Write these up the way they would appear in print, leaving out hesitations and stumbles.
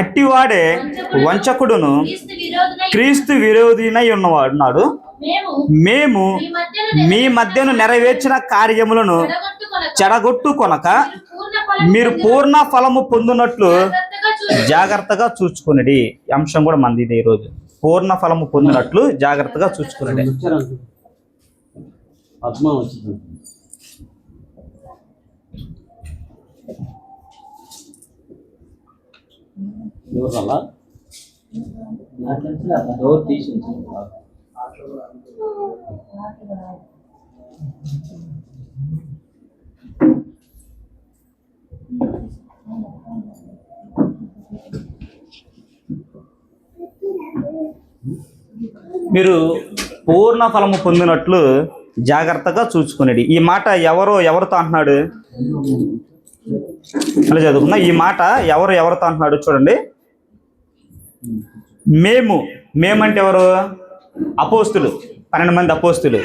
అట్టివాడే వంచకుడును క్రీస్తు విరోధినై ఉన్నవాడు. మేము మీ మధ్యను నెరవేర్చిన కార్యములను చెడగొట్టు కొనక మీరు పూర్ణ ఫలము పొందినట్లు జాగ్రత్తగా చూచుకునడి. అంశం కూడా మంది ఇది. ఈరోజు పూర్ణ ఫలము పొందినట్లు జాగ్రత్తగా చూచుకునడి. మీరు పూర్ణ ఫలము పొందినట్లు జాగ్రత్తగా చూసుకునేది. ఈ మాట ఎవరితో అంటున్నాడు? అలా చదువుకున్నా. ఈ మాట ఎవరితో అంటున్నాడు చూడండి. మేమంటే ఎవరు? అపోస్తులు, 12 మంది అపోస్తులు.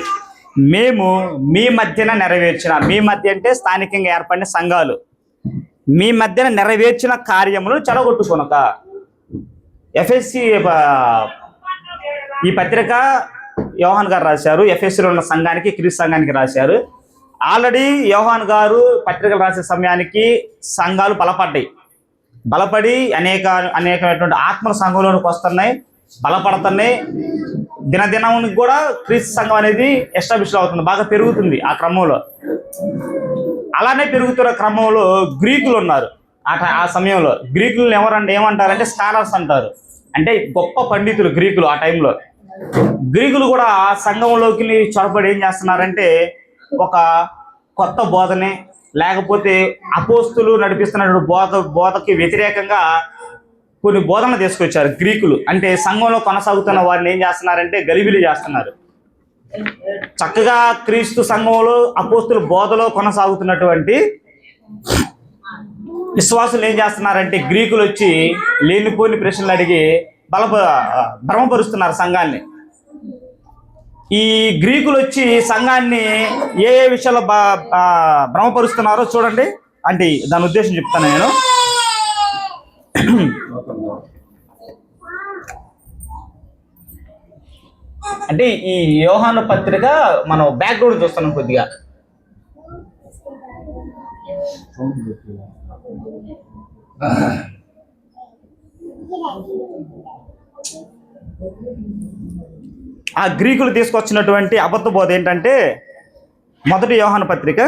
మేము మీ మధ్యన నెరవేర్చిన, మీ మధ్య అంటే స్థానికంగా ఏర్పడిన సంఘాలు, మీ మధ్యన నెరవేర్చిన కార్యములు చెడగొట్టుకొనక. ఎఫ్ఎస్సి ఈ పత్రిక యోహాన్ గారు రాశారు. ఎఫ్ఎస్సిలో ఉన్న సంఘానికి, క్రీస్తు సంఘానికి రాశారు. ఆల్రెడీ యోహాన్ గారు పత్రికలు రాసే సమయానికి సంఘాలు బలపడి అనేకమైనటువంటి ఆత్మల సంఘంలోనికి వస్తున్నాయి, బలపడుతున్నాయి. దినదినానికి కూడా క్రీస్తు సంఘం అనేది ఎస్టాబ్లిష్ అవుతుంది, బాగా పెరుగుతుంది. ఆ క్రమంలో అలానే పెరుగుతున్న క్రమంలో గ్రీకులు ఉన్నారు. ఆ సమయంలో గ్రీకులను ఏమంటారంటే స్కాలర్స్ అంటారు. అంటే గొప్ప పండితులు గ్రీకులు. ఆ టైంలో గ్రీకులు కూడా ఆ సంఘంలోకి చొరబడి ఏం చేస్తున్నారంటే ఒక కొత్త బోధనే, లేకపోతే అపోస్తులు నడిపిస్తున్నటువంటి బోధకి వ్యతిరేకంగా కొన్ని బోధనలు తీసుకొచ్చారు గ్రీకులు. అంటే సంఘంలో కొనసాగుతున్న వారిని ఏం చేస్తున్నారంటే గలిబిలి చేస్తున్నారు. చక్కగా క్రీస్తు సంఘంలో అపోస్తుల బోధలో కొనసాగుతున్నటువంటి విశ్వాసులు ఏం చేస్తున్నారంటే గ్రీకులు వచ్చి లేనిపోని ప్రశ్నలు అడిగి భ్రమపరుస్తున్నారు సంఘాన్ని. ఈ గ్రీకులు వచ్చి సంఘాన్ని ఏ విషయాల్లో భ్రమపరుస్తున్నారో చూడండి. అంటే దాని ఉద్దేశం చెప్తాను నేను. అంటే ఈ యోహాను పత్రిక మనం బ్యాక్గ్రౌండ్ చూస్తున్నాం కొద్దిగా. ఆ గ్రీకులు తీసుకొచ్చినటువంటి అబద్ధ బోధ ఏంటంటే మొదటి యోహాను పత్రిక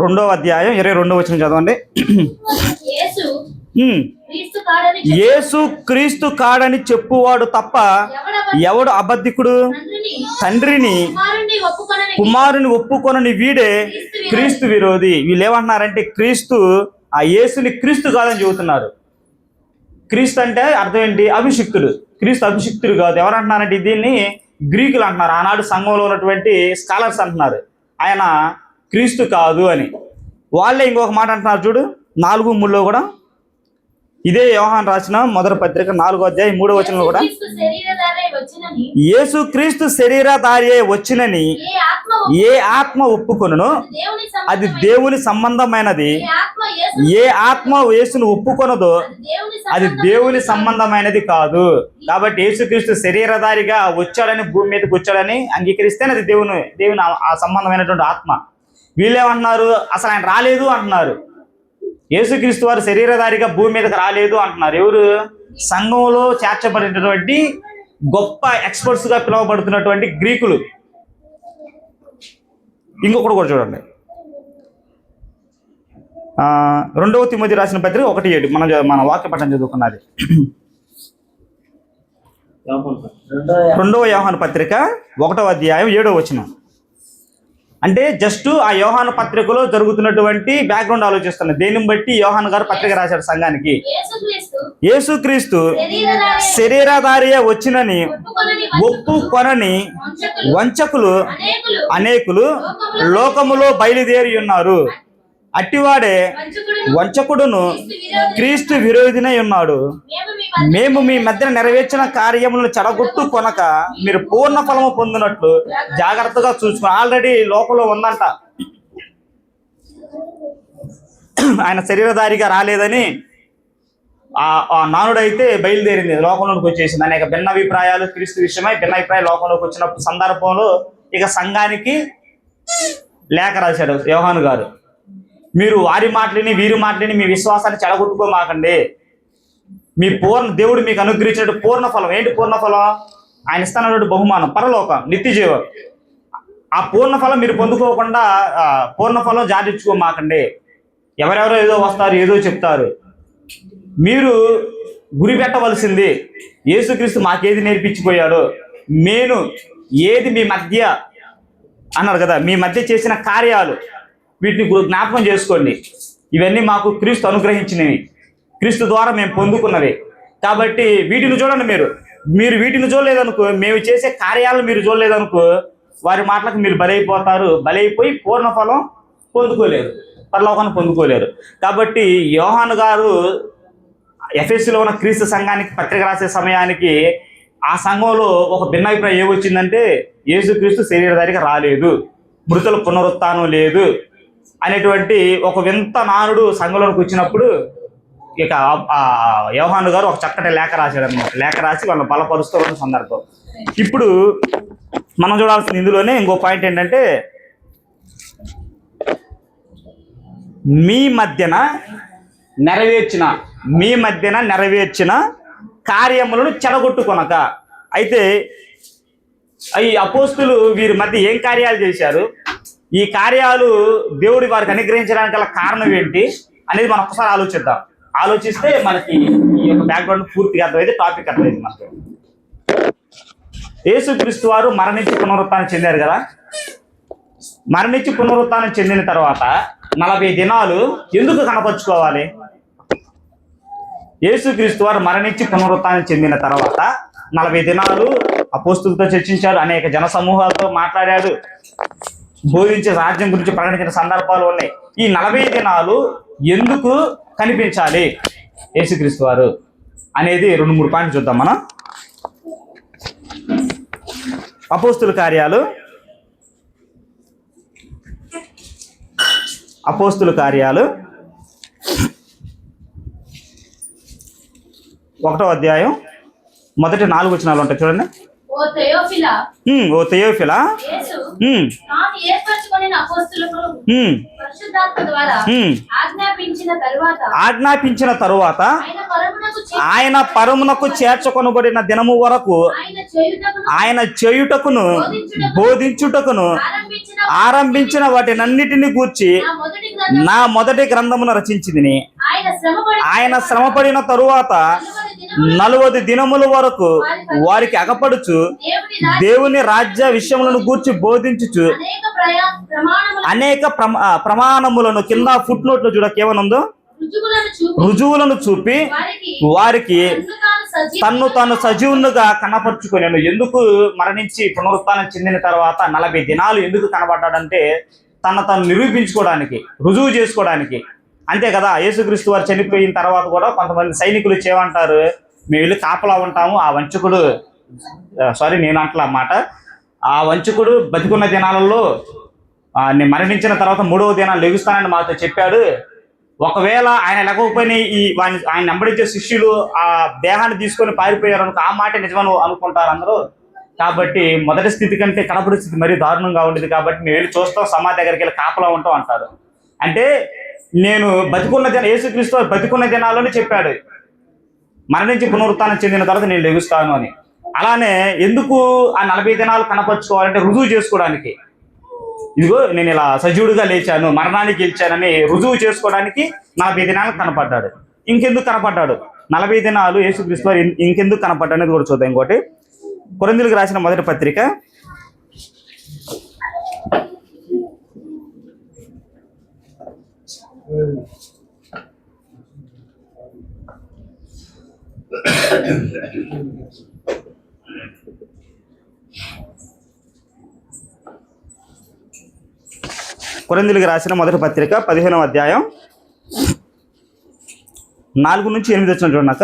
2వ అధ్యాయం 22వ వచనం చదవండి. యేసు క్రీస్తు కాడని చెప్పువాడు తప్ప ఎవడు అబద్ధికుడు? తండ్రిని కుమారుని ఒప్పుకొనని వీడే క్రీస్తు విరోధి. వీళ్ళు ఏమంటున్నారంటే ఆ యేసుని క్రీస్తు కాదని చెబుతున్నారు. క్రీస్తు అంటే అర్థం ఏంటి? అభిషిక్తుడు. క్రీస్తు అభిషిక్తుడు కాదు. ఎవరు అంటున్నారంటే దీన్ని గ్రీకులు అంటున్నారు. ఆనాడు సంఘంలో ఉన్నటువంటి స్కాలర్స్ అంటున్నారు ఆయన క్రీస్తు కాదు అని. వాళ్ళే ఇంకొక మాట అంటున్నారు చూడు, 4:3 కూడా. ఇదే యోహాన్ రాసిన మొదటి పత్రిక 4వ అధ్యాయం 3వ వచనంలో కూడా యేసు క్రీస్తు శరీరధారియే వచ్చినని ఏ ఆత్మ ఒప్పుకొనునో అది దేవుని సంబంధమైనది. ఏ ఆత్మ యేసును ఒప్పుకొనదో అది దేవుని సంబంధమైనది కాదు. కాబట్టి యేసుక్రీస్తు శరీరధారిగా వచ్చాడని, భూమి మీదకి వచ్చాడని అంగీకరిస్తేనే అది దేవుని ఆ సంబంధమైనటువంటి ఆత్మ. వీళ్ళేమంటున్నారు? అసలు ఆయన రాలేదు అంటున్నారు. యేసుక్రీస్తు వారు శరీరధారిగా భూమి మీదకి రాలేదు అంటున్నారు. ఎవరు? సంఘంలో చేర్చబడినటువంటి గొప్ప ఎక్స్పర్ట్స్గా పిలువబడుతున్నటువంటి గ్రీకులు. ఇంకొకటి కూడా చూడండి. 2వ తిమోతి రాసిన పత్రిక 1:7 మన వాక్య పఠనం చదువుకున్నది. 2వ యోహాను పత్రిక 1వ అధ్యాయం 7వ వచనం. అంటే జస్ట్ ఆ యోహాను పత్రికలో జరుగుతున్నటువంటి బ్యాక్గ్రౌండ్ ఆలోచిస్తున్నాను. దేనిని బట్టి యోహాను గారు పత్రిక రాశాడు సంఘానికి? యేసుక్రీస్తు శరీరధారియే వచ్చినని ఒప్పుకొనని వంచకులు అనేకులు లోకములో బయలుదేరి ఉన్నారు. అట్టివాడే వంచకుడును క్రీస్తు విరోధినై ఉన్నాడు. మేము మీ మధ్య నెరవేర్చిన కార్యములను చెడగొట్టు కొనక మీరు పూర్ణ ఫలము పొందినట్లు జాగ్రత్తగా చూసుకుని. ఆల్రెడీ లోకంలో ఉందంట. ఆయన శరీరధారిగా రాలేదని ఆ నానుడైతే బయలుదేరింది, లోకంలోకి వచ్చేసింది. అనేక భిన్నాభిప్రాయాలు క్రీస్తు విషయమై భిన్నాభిప్రాయాలు లోకంలోకి వచ్చిన సందర్భంలో ఇక సంఘానికి లేఖ రాశాడు యోహాను గారు. మీరు వారి మాటలని వీరి మాటలని మీ విశ్వాసాన్ని చెడగొట్టుకోమాకండి. మీ దేవుడు మీకు అనుగ్రహించినట్టు పూర్ణ ఫలం ఏంటి? పూర్ణ ఫలం ఆయన ఇస్తున్నటువంటి బహుమానం పరలోకం, నిత్య జీవం. ఆ పూర్ణ ఫలం మీరు పొందుకోకుండా పూర్ణ ఫలం జాడించుకోమాకండి. ఎవరెవరో ఏదో వస్తారు, ఏదో చెప్తారు. మీరు గురి పెట్టవలసింది యేసుక్రీస్తు మాకేది నేర్పించిపోయాడో, నేను ఏది మీ మధ్య అన్నారు కదా, మీ మధ్య చేసిన కార్యాలు వీటిని జ్ఞాపకం చేసుకోండి. ఇవన్నీ మాకు క్రీస్తు అనుగ్రహించినవి, క్రీస్తు ద్వారా మేము పొందుకున్నవి. కాబట్టి వీటిని చూడండి. మీరు వీటిని చూడలేదనుకో, మేము చేసే కార్యాలను మీరు చూడలేదనుకో, వారి మాటలకు మీరు బలైపోతారు. బలైపోయి పూర్ణ ఫలం పొందుకోలేరు, పరలోకాన్ని పొందుకోలేరు. కాబట్టి యోహాను గారు ఎఫెసులో ఉన్న క్రీస్తు సంఘానికి పత్రిక రాసే సమయానికి ఆ సంఘంలో ఒక భిన్నాభిప్రాయం ఏమొచ్చిందంటే, యేసుక్రీస్తు శరీరధారిగా రాలేదు, మృతుల పునరుత్థానం లేదు అనేటువంటి ఒక వింత నానుడు సంఘంలోకి వచ్చినప్పుడు ఇక యోహాను గారు ఒక చక్కటి లేఖ రాశాడు అన్నమాట. లేఖ రాసి వాళ్ళని బలపరుస్తూ ఉన్న సందర్భం. ఇప్పుడు మనం చూడాల్సిన ఇందులోనే ఇంకో పాయింట్ ఏంటంటే, మీ మధ్యన నెరవేర్చిన కార్యములను చెడగొట్టుకొనక. అయితే ఈ అపోస్తులు వీరి మధ్య ఏం కార్యాలు చేశారు, ఈ కార్యాలు దేవుడి వారికి అనుగ్రహించడానికి గల కారణం ఏంటి అనేది మనం ఒకసారి ఆలోచిద్దాం. ఆలోచిస్తే మనకి ఈ యొక్క బ్యాక్గ్రౌండ్ పూర్తిగా అర్థమైతే టాపిక్ అర్థమైంది మనకి. యేసుక్రీస్తు వారు మరణించి పునరుత్థానం చెందారు కదా. మరణించి పునరుత్థానం చెందిన తర్వాత 40 దినాలు ఎందుకు కనపరుచుకోవాలి? యేసుక్రీస్తు వారు మరణించి పునరుత్థానం చెందిన తర్వాత 40 దినాలు అపోస్తులతో చర్చించాడు, అనేక జన సమూహాలతో మాట్లాడాడు, బోధించే రాజ్యం గురించి ప్రకటించిన సందర్భాలు ఉన్నాయి. ఈ 40 దినాలు ఎందుకు కనిపించాలి యేసుక్రీస్తు వారు అనేది 2-3 పాయింట్లు చూద్దాం మనం. అపోస్తుల కార్యాలు 1వ అధ్యాయం మొదటి 4 వచనాలు ఉంటాయి చూడండి. ఓ థెయోఫిలా, ఆజ్ఞాపించిన తరువాత ఆయన పరమునకు చేర్చుకొనబడిన దినము వరకు ఆయన చేయుటకును బోధించుటకును ఆరంభించిన వాటినన్నిటిని గూర్చి నా మొదటి గ్రంథమును రచించింది. ఆయన శ్రమపడిన తరువాత 40 దినముల వరకు వారికి అగపడుచు దేవుని రాజ్య విషయములను గూర్చి బోధించుచు అనేక ప్రమాణములను, కింద ఫుట్ నోట్ లో చూడకేమనుందో, రుజువులను చూపి వారికి తన్ను తాను సజీవునుగా కనపరుచుకున్నాను. ఎందుకు మరణించి పునరుత్థానం చెందిన తర్వాత 40 దినాలు ఎందుకు కనబడ్డాడంటే, తను నిరూపించుకోవడానికి, రుజువు చేసుకోవడానికి. అంతే కదా. యేసుక్రీస్తు వారు చనిపోయిన తర్వాత కూడా కొంతమంది సైనికులు చేయమంటారు, మేము వెళ్ళి కాపలా ఉంటాము, ఆ వంచకుడు నేను అంటలా మాట, ఆ వంచకుడు బతికున్న దినాలలో నేను మరణించిన తర్వాత 3వ దినాలు లెగుస్తానని మాతో చెప్పాడు. ఒకవేళ ఆయన లేకపోయినా ఆయన వెంబడించే శిష్యులు ఆ దేహాన్ని తీసుకొని పారిపోయారు అనుకో, ఆ మాట నిజమని అనుకుంటారు అందరూ. కాబట్టి మొదటి స్థితి కంటే కడపడి స్థితి మరీ దారుణంగా ఉండేది. కాబట్టి మేము వెళ్ళి చూస్తాం, సమాధి దగ్గరికి వెళ్ళి కాపలా ఉంటాం అంటారు. అంటే నేను యేసుక్రీస్తు బతికున్న దినాలని చెప్పాడు, మరణించి పునరుత్థానం చెందిన తర్వాత నేను లెగుస్తాను అని. అలానే ఎందుకు ఆ 40 దినాలు కనపరుచుకోవాలంటే, రుజువు చేసుకోవడానికి. ఇదిగో నేను ఇలా సజీవుడిగా లేచాను, మరణానికి గెలిచానని రుజువు చేసుకోవడానికి 40 దినాలు కనపడ్డాడు. ఇంకెందుకు కనపడ్డాడు 40 దినాలు యేసుక్రీస్తు వారు ఇంకెందుకు కనపడ్డాడు అనేది కూడా చూద్దాం. ఇంకోటి, కొరింథీయులకు రాసిన మొదటి పత్రిక 15వ అధ్యాయం 4 నుంచి 8 వచ్చిన చూడక.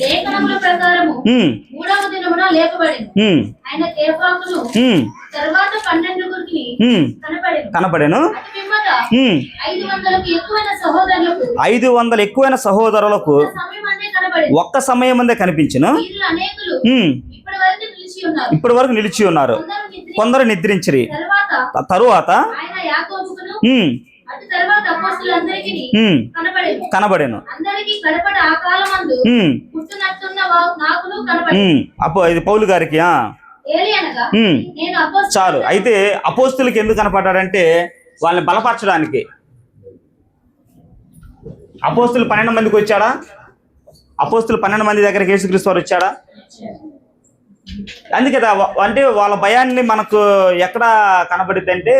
లేఖనముల ప్రకారము 3వ దినమున లేపబడెను. ఆయన కేఫాకును తరువాత 12 కనపడెను. కనపడెను. ఉమ్, 500కు ఎక్కువైన సహోదరులకు 500 ఎక్కువైన సహోదరులకు సమయం అందే కనబడింది. ఒక్క సమయం ముందే కనిపించును. వీరిలో అనేకులు ఉమ్, ఇప్పటి వరకు నిలిచి ఉన్నారు. ఇప్పటి వరకు నిలిచి ఉన్నారు. కొందరు నిద్రించిరి. తరువాత ఆయన యాకోబుకును ఉమ్, అటు తర్వాత అపోస్తలులందరికీ ఉమ్, కనబడెను. కనబడెను. అందరికీ కడపట ఆ కాలమందు ఉమ్, పుట్టునట్టున్న నాకును కనబడెను. ఇది పౌలు గారికి. ఏలి అనగా ఉమ్, నేను అపోస్తలు చాలు. అయితే అపోస్తులకి ఎందుకు కనపడ్డాడంటే వాళ్ళని బలపరచడానికి. అపోస్తులు 12 మందికి వచ్చాడా? అపోస్తులు 12 మంది దగ్గరికి యేసుక్రీస్తు వారు వచ్చాడా? అందుకే అంటే వాళ్ళ భయాన్ని మనకు ఎక్కడ కనబడిద్ది అంటే,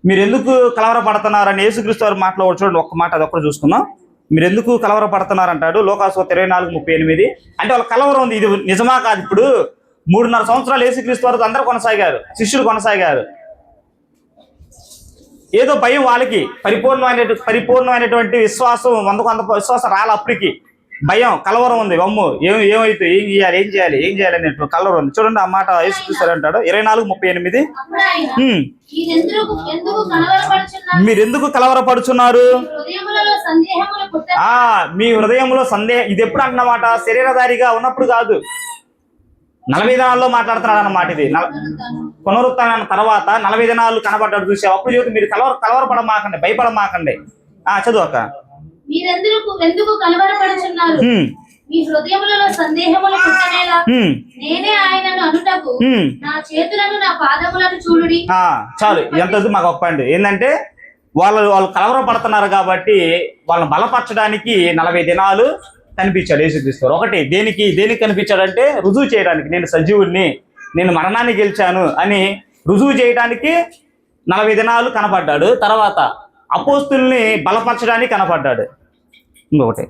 మీరు ఎందుకు కలవరపడుతున్నారని యేసుక్రీస్తు వారు మాటలో చూడండి, ఒక్క మాట అది ఒక్కటి చూసుకుందాం. మీరు ఎందుకు కలవరపడుతున్నారు అంటాడు లోకాసువార్త 24:38. అంటే వాళ్ళ కలవరం ఉంది. ఇది నిజమా కాదు? ఇప్పుడు 3.5 సంవత్సరాలు యేసుక్రీస్తు వారు అందరూ కొనసాగారు, శిష్యులు కొనసాగారు. ఏదో భయం వాళ్ళకి, పరిపూర్ణమైనటువంటి విశ్వాసం, 100% విశ్వాసం రాలి. అప్పటికి భయం, కలవరం ఉంది. అమ్ము ఏమైతే ఏం చేయాలి అనేటువంటి కలవరం ఉంది. చూడండి ఆ మాట యేసుక్రీస్తు అంటాడు 24:38. అప్పుడు ఆయన ఎందుకు కలవరపడుచున్నారు? మీరు ఎందుకు కలవరపడుచున్నారు? హృదయములలో సందేహములు పుట్ట మీ హృదయంలో సందేహం. ఇది ఎప్పుడు అన్నమాట? శరీరధారిగా ఉన్నప్పుడు కాదు, 40 దినాల్లో మాట్లాడుతున్నాడు అన్నమాట. ఇది పునరుత్థానం తర్వాత 40 దినాలు కనబడ్డాడు చూసావు. అప్పుడు చెబుతూ మీరు కలవరపడమాకండి, భయపడమాకండి. చదువు అక్క. మీరెందుకు కలవరపడుచున్నారు? మీ హృదయములలో సందేహములు పుట్టనేలా నేనే ఆయనను అనుటకు నా చేతులను నా పాదములను చూడుడి. చాలు. ఎంత మాకు ఒప్పండి. ఏంటంటే వాళ్ళు కలవరపడుతున్నారు కాబట్టి వాళ్ళని బలపరచడానికి 40 దినాలు కనిపించాడు యేసుక్రీస్తు. ఒకటి దేనికి కనిపించాడంటే రుజువు చేయడానికి, నేను సజీవుడిని, నేను మరణాన్ని గెలిచాను అని రుజువు చేయడానికి 40 దినాలు కనపడ్డాడు. తర్వాత అపోస్తుల్ని బలపరచడానికి కనపడ్డాడు. ఇంకొకటి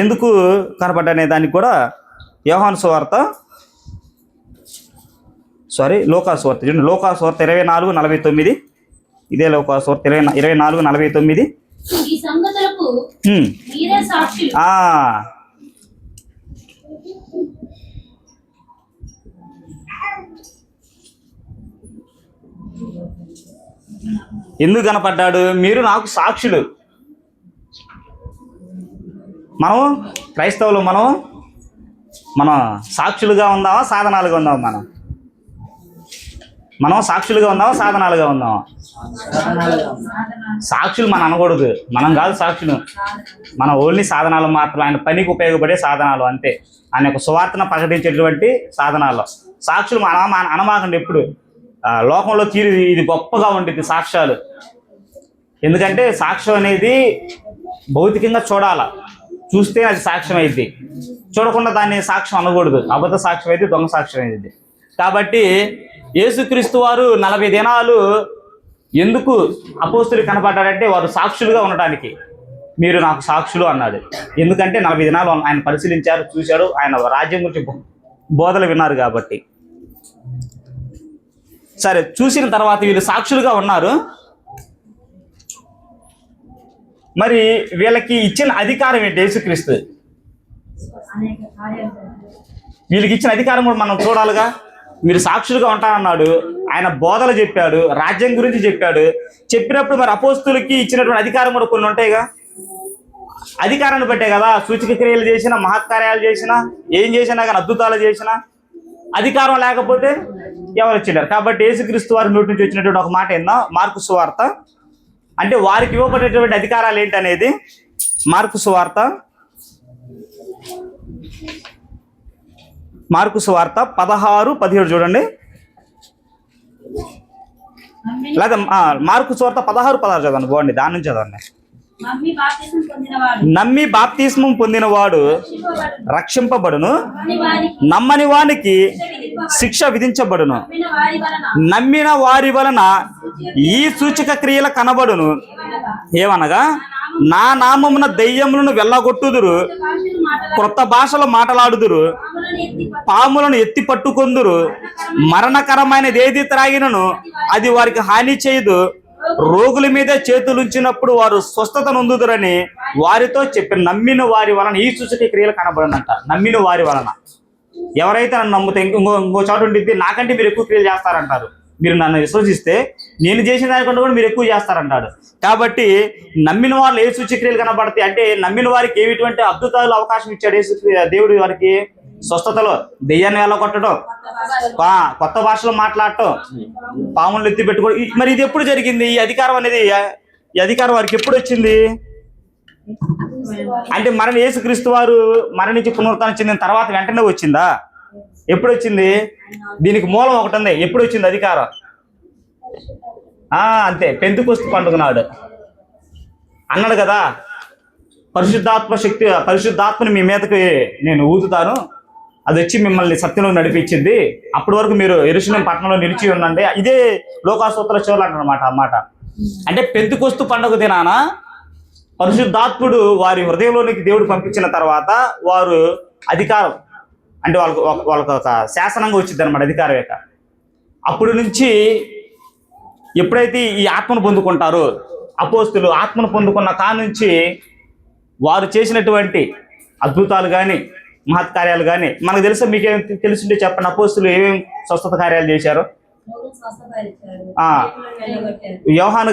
ఎందుకు కనపడ్డానే దానికి కూడా యోహాను సువార్త లోకాసువార్త చూడండి. లోకాసువార్త 24:49. ఇదే లోకాసువార్త 24:49. ఈ సంగతులకు మీరే సాక్షులు. ఎందుకు కనపడ్డాడు? మీరు నాకు సాక్షులు. మనం క్రైస్తవులు, మనం సాక్షులుగా ఉందామా, సాధనాలుగా ఉందామా? మనం సాక్షులుగా ఉందామా, సాధనాలుగా ఉందామా? సాక్షులు మనం అనకూడదు. మనం కాదు సాక్షులు, మన ఓన్లీ సాధనాలు మాత్రం. ఆయన పనికి ఉపయోగపడే సాధనాలు అంతే. ఆయన యొక్క సువార్తను ప్రకటించేటువంటి సాధనాలు. సాక్షులు మనం అనమాకండి ఎప్పుడు. లోకంలో ఇది గొప్పగా ఉంటుంది సాక్ష్యాలు. ఎందుకంటే సాక్ష్యం అనేది భౌతికంగా చూడాలా, చూస్తే అది సాక్ష్యం అయింది. చూడకుండా దాన్ని సాక్ష్యం అనకూడదు. అబద్ధ సాక్ష్యం అయితే దొంగ సాక్ష్యం అయింది. కాబట్టి యేసుక్రీస్తు వారు 40 దినాలు ఎందుకు అపోస్తులు కనపడ్డాడంటే వారు సాక్షులుగా ఉండటానికి. మీరు నాకు సాక్షులు అన్నాడు. ఎందుకంటే 40 దినాలు ఆయన పరిశీలించారు, చూశాడు, ఆయన రాజ్యం గురించి బోధలు విన్నారు కాబట్టి. సరే, చూసిన తర్వాత వీళ్ళు సాక్షులుగా ఉన్నారు. మరి వీళ్ళకి ఇచ్చిన అధికారం ఏంటి? యేసుక్రీస్తు వీళ్ళకి ఇచ్చిన అధికారం కూడా మనం చూడాలిగా. మీరు సాక్షులుగా ఉంటానన్నాడు, ఆయన బోధలు చెప్పాడు, రాజ్యం గురించి చెప్పాడు. చెప్పినప్పుడు మరి అపోస్తులకి ఇచ్చినటువంటి అధికారం కూడా కొన్ని ఉంటాయిగా. అధికారాన్ని బట్టే కదా సూచక క్రియలు చేసినా, మహత్కార్యాలు చేసినా, ఏం చేసినా కానీ, అద్భుతాలు చేసినా. అధికారం లేకపోతే ఎవరు వచ్చినారు? కాబట్టి యేసుక్రీస్తు వారి నోటి నుంచి వచ్చినటువంటి ఒక మాట ఏందా? మార్కు సువార్త. అంటే వారికి ఇవ్వబడేటువంటి అధికారాలు ఏంటనేది మార్కు సువార్త 16:17 చూడండి. లేదా మార్కు సువార్త 16:16 చదవండి. బాగుంది, దాని నుంచి చదవండి. నమ్మి బాప్తిస్మం పొందినవాడు రక్షింపబడును, నమ్మని వానికి శిక్ష విధించబడును. నమ్మిన వారి వలన ఈ సూచక క్రియల కనబడును. ఏమనగా నా నామమున దెయ్యములను వెళ్ళగొట్టుదురు, క్రొత్త భాషలో మాట్లాడుదురు, పాములను ఎత్తి పట్టుకొందురు, మరణకరమైనది ఏది త్రాగినను అది వారికి హాని చేయదు, రోగుల మీద చేతులుంచినప్పుడు వారు స్వస్థత నొందుదురని వారితో చెప్పి నమ్మిన వారి వలన ఈ సూచక క్రియలు కనబడనంట. నమ్మిన వారి వలన ఎవరైతే నన్ను నమ్ముతే ఇంకో చోటు ఉండిద్ది, నాకంటే మీరు ఎక్కువ క్రియలు చేస్తారంటారు. మీరు నన్ను విశ్వసిస్తే నేను చేసిన దానికంటే కూడా మీరు ఎక్కువ చేస్తారంటాడు. కాబట్టి నమ్మిన వాళ్ళు ఏ సూచక్రియలు కనబడతాయి అంటే నమ్మిన వారికి ఏమిటువంటి అద్భుతాలు అవకాశం ఇచ్చాడు దేవుడు వారికి. స్వస్థతలో, దెయ్యాన్ని వెళ్ళగొట్టడం, కొత్త భాషలో మాట్లాడటం, పాములు ఎత్తి పెట్టుకోవడం. మరి ఇది ఎప్పుడు జరిగింది? ఈ అధికారం అనేది, ఈ అధికారం వారికి ఎప్పుడు వచ్చింది అంటే యేసుక్రీస్తు వారు మరణించి పునరుత్థానం చెందిన తర్వాత వెంటనే వచ్చిందా? ఎప్పుడు వచ్చింది? దీనికి మూలం ఒకటి ఉంది. ఎప్పుడు వచ్చింది అధికారం? అంతే, పెంతెకొస్తు పండుగ నాడు అన్నాడు కదా, పరిశుద్ధాత్మని మీ మీదకి నేను ఊదుతాను, అది వచ్చి మిమ్మల్ని సత్యంలో నడిపించింది, అప్పటి వరకు మీరు యెరూషలేము పట్టణంలో నిలిచి ఉండండి. ఇదే లోకాసూత్ర చివరి అన్నమాట అన్నమాట. అంటే పెంతెకొస్తు పండుగ దినాన పరిశుద్ధాత్ముడు వారి హృదయంలోనికి దేవుడు పంపించిన తర్వాత వారు అధికారం అంటే వాళ్ళకు ఒక శాసనంగా వచ్చింది అనమాట అధికారం యొక్క. అప్పటి నుంచి ఎప్పుడైతే ఈ ఆత్మను పొందుకుంటారో అపోస్తులు ఆత్మను పొందుకున్న నుంచి వారు చేసినటువంటి అద్భుతాలు కానీ మహత్కార్యాలు కానీ మనకు తెలుసా? మీకేం తెలుసుంటే చెప్పండి. అపోస్తులు ఏమేమి స్వస్థత కార్యాలు చేశారు? యోహాను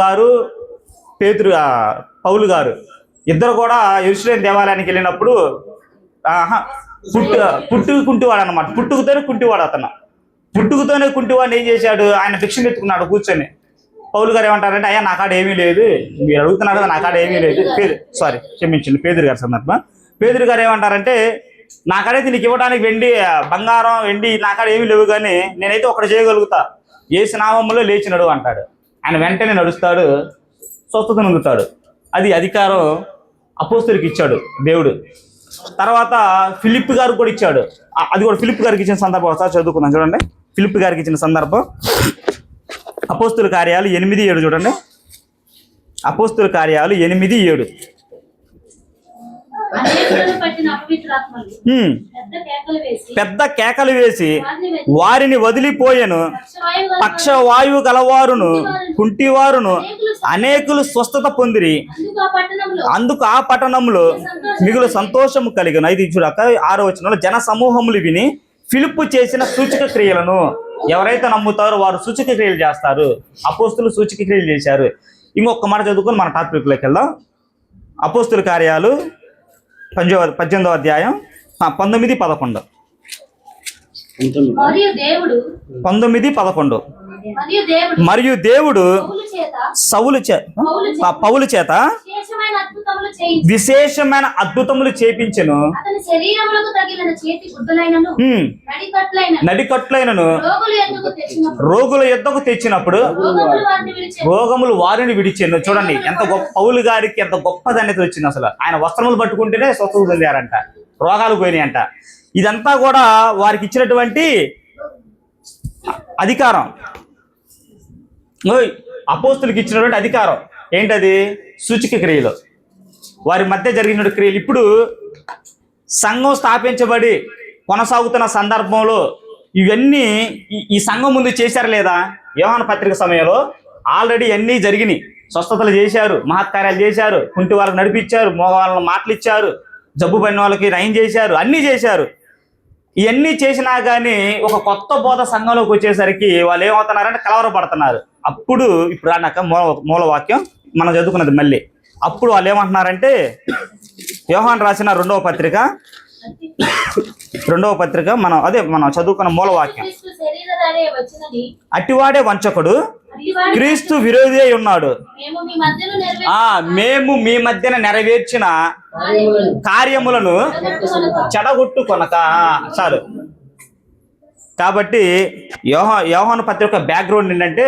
గారు పౌలు గారు ఇద్దరు కూడా యెరూషలేము దేవాలయానికి వెళ్ళినప్పుడు కుంటివాడు అనమాట. పుట్టుకతోనే కుంటివాడు అతను. పుట్టుకతోనే కుంటివాడిని ఏం చేశాడు? ఆయన భిక్షం ఎత్తుకున్నాడు కూర్చొని. పౌలు గారు ఏమంటారంటే, అయ్యా నా కాడ ఏమీ లేదు, మీరు అడుగుతున్నారు కదా, నా కాడ ఏమీ లేదు. క్షమించండి, పేదరు గారి సందర్భం. పేదరు గారు ఏమంటారంటే, నా కాడైతే నీకు ఇవ్వడానికి బంగారం వెండి నా కాడ ఏమీ లేవు, కానీ నేనైతే ఒకటి చేయగలుగుతా, యేసు నామములో లేచి నడువు అంటాడు. ఆయన వెంటనే నడుస్తాడు, స్వస్థత పొందుతాడు. అది అధికారం అపోస్తలుకి ఇచ్చాడు దేవుడు. తర్వాత ఫిలిప్ గారు కూడా ఇచ్చాడు. అది కూడా ఫిలిప్ గారికి ఇచ్చిన సందర్భం ఒకసారి చదువుకుందాం చూడండి. ఫిలిప్ గారికి ఇచ్చిన సందర్భం అపోస్తుల కార్యాలు 8:7 చూడండి. అపోస్తుల కార్యాలు 8:7. పెద్ద కేకలు వేసి వారిని వదిలిపోయెను. పక్షవాయువు గలవారును కుంటివారును అనేకులు స్వస్థత పొందిరి. అందుకు ఆ పట్టణంలో మిగులు సంతోషము కలిగిన. 5 చూడక 6వ వచనంలో జన సమూహములు విని ఫిలిప్పు చేసిన సూచక క్రియలను, ఎవరైతే నమ్ముతారో వారు సూచక క్రియలు చేస్తారు. అపోస్తులు సూచక క్రియలు చేశారు. ఇంకొక మాట చదువుకొని మన టాపిక్లోకి వెళ్దాం. అపోస్తుల కార్యాలు 18వ అధ్యాయం 19-11. 19-11. మరియు దేవుడు పౌలు చేత విశేషమైన అద్భుతములు చేపించెను. నడికట్లైనను రోగుల యొద్దకు తెచ్చినప్పుడు రోగములు వారిని విడిచెను. చూడండి ఎంత గొప్ప, పౌలు గారికి ఎంత గొప్ప ధన్యత వచ్చింది. అసలు ఆయన వస్త్రములు పట్టుకుంటేనే స్వస్థత పొందారంట, రోగాలు పోయినాయంట. ఇదంతా కూడా వారికి ఇచ్చినటువంటి అధికారం, అపోస్తులకు ఇచ్చినటువంటి అధికారం. ఏంటది? సూచక క్రియలు, వారి మధ్య జరిగిన క్రియలు. ఇప్పుడు సంఘం స్థాపించబడి కొనసాగుతున్న సందర్భంలో ఇవన్నీ ఈ సంఘం ముందు చేశారు లేదా? యోహాను పత్రిక సమయంలో ఆల్రెడీ అన్నీ జరిగినాయి. స్వస్థతలు చేశారు, మహత్కార్యాలు చేశారు, కుంటి వాళ్ళకి నడిపించారు, మోగ వాళ్ళని మాటలు ఇచ్చారు, జబ్బు పడిన వాళ్ళకి నయం చేశారు, అన్నీ చేశారు. ఇవన్నీ చేసినా కానీ ఒక కొత్త బోధ సంఘంలోకి వచ్చేసరికి వాళ్ళు ఏమవుతున్నారంటే కలవరపడుతున్నారు. అప్పుడు ఇప్పుడు అన్నాక మూలవాక్యం మనం చదువుకున్నది మళ్ళీ. అప్పుడు వాళ్ళు ఏమంటున్నారంటే, యోహాను రాసిన 2వ పత్రిక మనం చదువుకున్న మూలవాక్యం, అట్టివాడే వంచకుడు క్రీస్తు విరోధి అయి ఉన్నాడు. మేము మీ మధ్యన నెరవేర్చిన కార్యములను చెడగొట్టుకొనక. చాలు. కాబట్టి యోహాను పత్రిక బ్యాక్గ్రౌండ్ ఏంటంటే,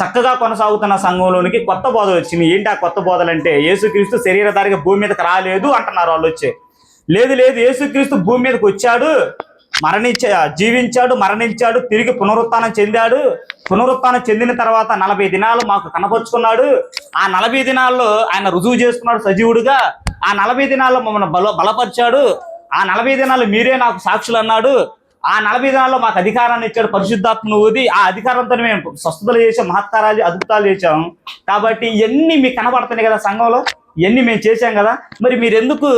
చక్కగా కొనసాగుతున్న సంఘంలోనికి కొత్త బోధలు వచ్చింది. ఏంటి ఆ కొత్త బోధలు అంటే, యేసుక్రీస్తు శరీరధారిగా భూమి మీదకి రాలేదు అంటున్నారు వాళ్ళు వచ్చి. లేదు యేసుక్రీస్తు భూమి మీదకి వచ్చాడు, జీవించాడు, మరణించాడు, తిరిగి పునరుత్థానం చెందాడు. పునరుత్థానం చెందిన తర్వాత 40 దినాలు మాకు కనపరుచుకున్నాడు. ఆ 40 దినాల్లో ఆయన రుజువు చేసుకున్నాడు సజీవుడిగా. ఆ 40 దినాల్లో మమ్మల్ని బలపరిచాడు. ఆ 40 దినాలు మీరే నాకు సాక్షులు అన్నాడు. ఆ 40 దినాల్లో మాకు అధికారాన్ని ఇచ్చాడు, పరిశుద్ధాత్మను ఊది. ఆ అధికారంతో మేము స్వస్థతలు చేసాం, మహత్కారాలు అద్భుతాలు చేసాం. కాబట్టి ఇవన్నీ మీకు కనబడుతున్నాయి కదా సంఘంలో, ఇవన్నీ మేము చేశాం కదా. మరి మీరు ఎందుకు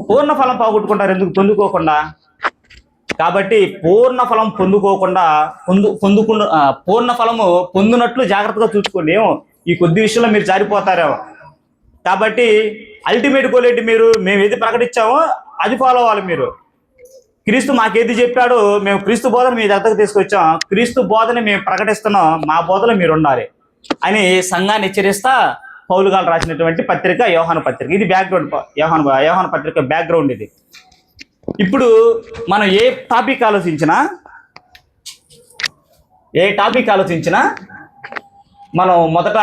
పూర్ణ ఫలం పోగొట్టుకుంటారు? ఎందుకు పొందుకోకుండా? కాబట్టి పూర్ణ ఫలం పొందుకోకుండా పూర్ణ ఫలము పొందినట్లు జాగ్రత్తగా చూసుకోండి. ఏమో ఈ కొద్ది విషయంలో మీరు జారిపోతారేమో. కాబట్టి అల్టిమేట్ గోల్ ఏంటి? మేము ఏది ప్రకటించామో అది ఫాలో అవ్వాలి. మీరు క్రీస్తు మాకేది చెప్పాడో మేము క్రీస్తు బోధన మీ దగ్గరకు తీసుకొచ్చాం. క్రీస్తు బోధన మేము ప్రకటిస్తున్నాం, మా బోధన మీరు ఉండాలి అని సంఘాన్ని హెచ్చరిస్తా పౌలు గారు రాసినటువంటి పత్రిక యోహాను పత్రిక. ఇది బ్యాక్గ్రౌండ్. యోహాను పత్రిక బ్యాక్గ్రౌండ్ ఇది. ఇప్పుడు మనం ఏ టాపిక్ ఆలోచించినా మనం మొదట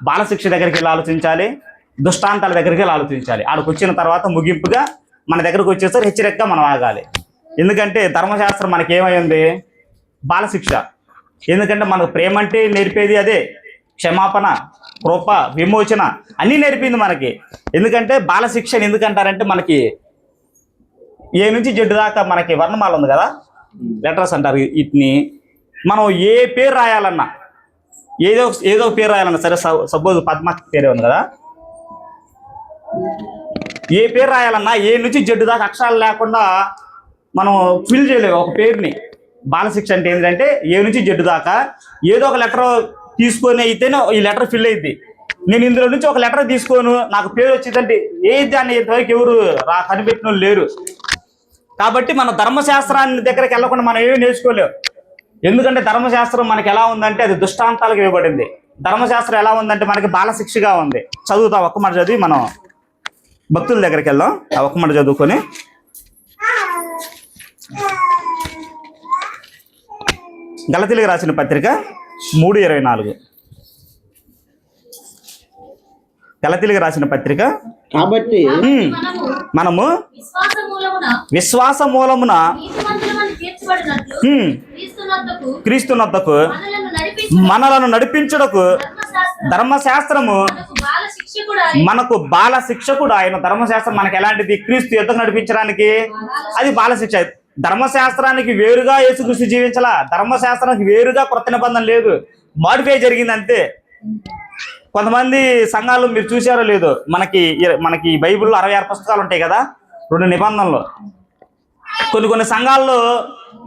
బాలశిక్ష దగ్గరికి వెళ్ళి ఆలోచించాలి, దుష్టాంతాల దగ్గరికి వెళ్ళి ఆలోచించాలి. ఆడికి వచ్చిన తర్వాత ముగింపుగా మన దగ్గరకు వచ్చేసరికి హెచ్చరికగా మనం ఆగాలి. ఎందుకంటే ధర్మశాస్త్రం మనకేమై ఉంది? బాలశిక్ష. ఎందుకంటే మనకు ప్రేమ అంటే నేర్పేది అదే. క్షమాపణ, కృప, విమోచన అన్నీ నేర్పింది మనకి. ఎందుకంటే బాలశిక్షని ఎందుకంటారంటే మనకి ఏ నుంచి జడ్డు దాకా మనకి వర్ణమాల ఉంది కదా, లెటర్స్ అంటారు. వీటిని మనం ఏ పేరు రాయాలన్నా, ఏదో పేరు రాయాలన్నా సరే, సపోజ్ పద్మ పేరే ఉంది కదా, ఏ పేరు రాయాలన్నా ఏ నుంచి జడ్డు దాకా అక్షరాలు లేకుండా మనం ఫిల్ చేయలేము ఒక పేరుని. బాలశిక్ష అంటే ఏంటంటే ఏ నుంచి జడ్డు దాకా ఏదో ఒక లెటర్ తీసుకొని అయితేనే ఈ లెటర్ ఫిల్ అయింది. నేను ఇందులో నుంచి ఒక లెటర్ తీసుకోను నాకు పేరు వచ్చిందంటే దాన్ని ఇంతవరకు ఎవరు కనిపెట్టిన వాళ్ళు లేరు. కాబట్టి మన ధర్మశాస్త్రాన్ని దగ్గరికి వెళ్ళకుండా మనం ఏమీ నేర్చుకోలేము. ఎందుకంటే ధర్మశాస్త్రం మనకి ఎలా ఉందంటే అది దుష్టాంతాలకు ఇవ్వబడింది. ధర్మశాస్త్రం ఎలా ఉందంటే మనకి బాలశిక్షగా ఉంది. చదువుతా ఒక్క మాట చదివి మనం భక్తుల దగ్గరికి వెళ్దాం. ఆ ఒక్క మాట చదువుకొని గలతీయులకు రాసిన పత్రిక 3:24. గలతీయులకు రాసిన పత్రిక. కాబట్టి మనము విశ్వాస మూలమున క్రీస్తునొద్దకు మనలను నడిపించుటకు ధర్మశాస్త్రము మనకు బాలశిక్షకుడు ఆయన. ధర్మశాస్త్రం మనకు ఎలాంటిది? క్రీస్తు యుద్ధం నడిపించడానికి అది బాలశిక్ష. ధర్మశాస్త్రానికి వేరుగా యేసుక్రీస్తు జీవించాలా, ధర్మశాస్త్రానికి వేరుగా కొత్త నిబంధన లేదు, మాడిఫై జరిగింది అంతే. కొంతమంది సంఘాలు మీరు చూసారో లేదో, మనకి బైబిల్లో 66 పుస్తకాలు ఉంటాయి కదా, 2 నిబంధనలు. కొన్ని సంఘాల్లో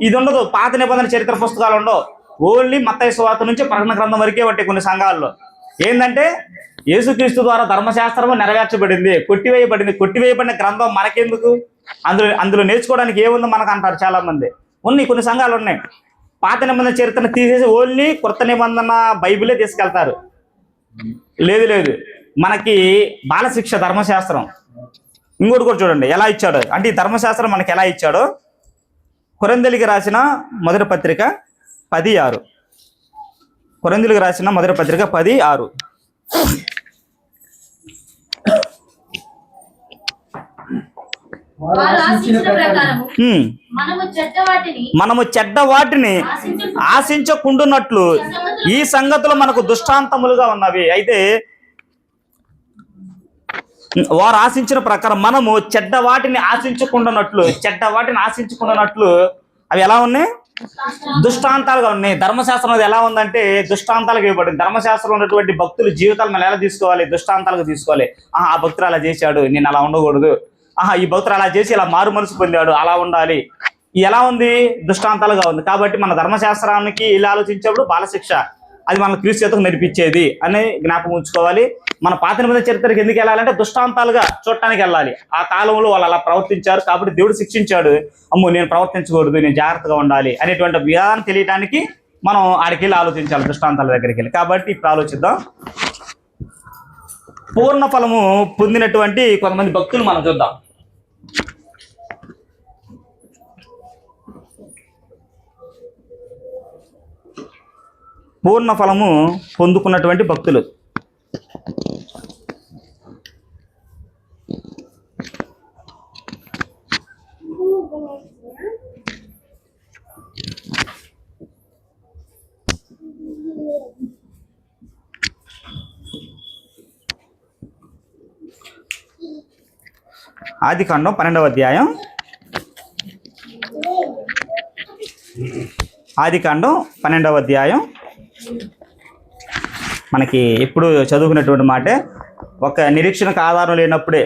ఇది ఉండదు, పాత నిబంధన చరిత్ర పుస్తకాలు ఉండవు, ఓన్లీ మత్తయి సువార్త నుంచి ప్రకటన గ్రంథం వరకే ఉంటాయి. కొన్ని సంఘాల్లో ఏంటంటే యేసుక్రీస్తు ద్వారా ధర్మశాస్త్రము నెరవేర్చబడింది, కొట్టివేయబడిన గ్రంథం మనకెందుకు, అందులో నేర్చుకోవడానికి ఏముందో మనకు అంటారు చాలా మంది. కొన్ని సంఘాలు ఉన్నాయి, పాత నిబంధన చరిత్రను తీసేసి ఓన్లీ కొత్త నిబంధన బైబిలే తీసుకెళ్తారు. లేదు, మనకి బాలశిక్ష ధర్మశాస్త్రం. ఇంకోటి కూడా చూడండి ఎలా ఇచ్చాడో, అంటే ఈ ధర్మశాస్త్రం మనకి ఎలా ఇచ్చాడో. కొరింథీయులకు రాసిన మొదటి పత్రిక 10:6. కొరింథీయులకు రాసిన మొదటి పత్రిక 10:6. మనము చెడ్డ వాటిని ఆశించకుండునట్లు ఈ సంగతులు మనకు దృష్టాంతములుగా ఉన్నవి. అయితే వారు ఆశించిన ప్రకారం మనము చెడ్డ వాటిని ఆశించకుండానట్లు అవి ఎలా ఉన్నాయి? దుష్టాంతాలుగా ఉన్నాయి. ధర్మశాస్త్రం అది ఎలా ఉందంటే దుష్టాంతాలకు ఇవ్వబడింది. ధర్మశాస్త్రంలో ఉన్నటువంటి భక్తుల జీవితాలు మనం ఎలా తీసుకోవాలి? దృష్టాంతాలకు తీసుకోవాలి. ఆ భక్తులు అలా చేశాడు, నేను అలా ఉండకూడదు. ఈ భక్తులు అలా చేసి ఇలా మారు మనసు పొందాడు, అలా ఉండాలి. ఎలా ఉంది? దృష్టాంతాలుగా ఉంది. కాబట్టి మన ధర్మశాస్త్రానికి ఇలా ఆలోచించేప్పుడు బాలశిక్ష అది మన క్రీస్తు చేతకు నేర్పించేది అని జ్ఞాపకం ఉంచుకోవాలి. మన పాత నిబంధన చరిత్రకి ఎందుకు వెళ్ళాలంటే దృష్టాంతాలుగా చూడటానికి వెళ్ళాలి. ఆ కాలంలో వాళ్ళు అలా ప్రవర్తించారు కాబట్టి దేవుడు శిక్షించాడు. అమ్మో నేను ప్రవర్తించకూడదు, నేను జాగ్రత్తగా ఉండాలి అనేటువంటి విధానం తెలియడానికి మనం ఆడికి వెళ్ళి ఆలోచించాలి, దృష్టాంతాల దగ్గరికి వెళ్ళి. కాబట్టి ఇప్పుడు ఆలోచిద్దాం. పూర్ణ ఫలము పొందినటువంటి కొంతమంది భక్తులు మనం చూద్దాం. పూర్ణ ఫలము పొందుకున్నటువంటి భక్తులు. ఆదికాండం 12వ అధ్యాయం. ఆదికాండం 12వ అధ్యాయం మనకి ఎప్పుడు చదువుకున్నటువంటి మాటే. ఒక నిరీక్షణకు ఆధారం లేనప్పుడే,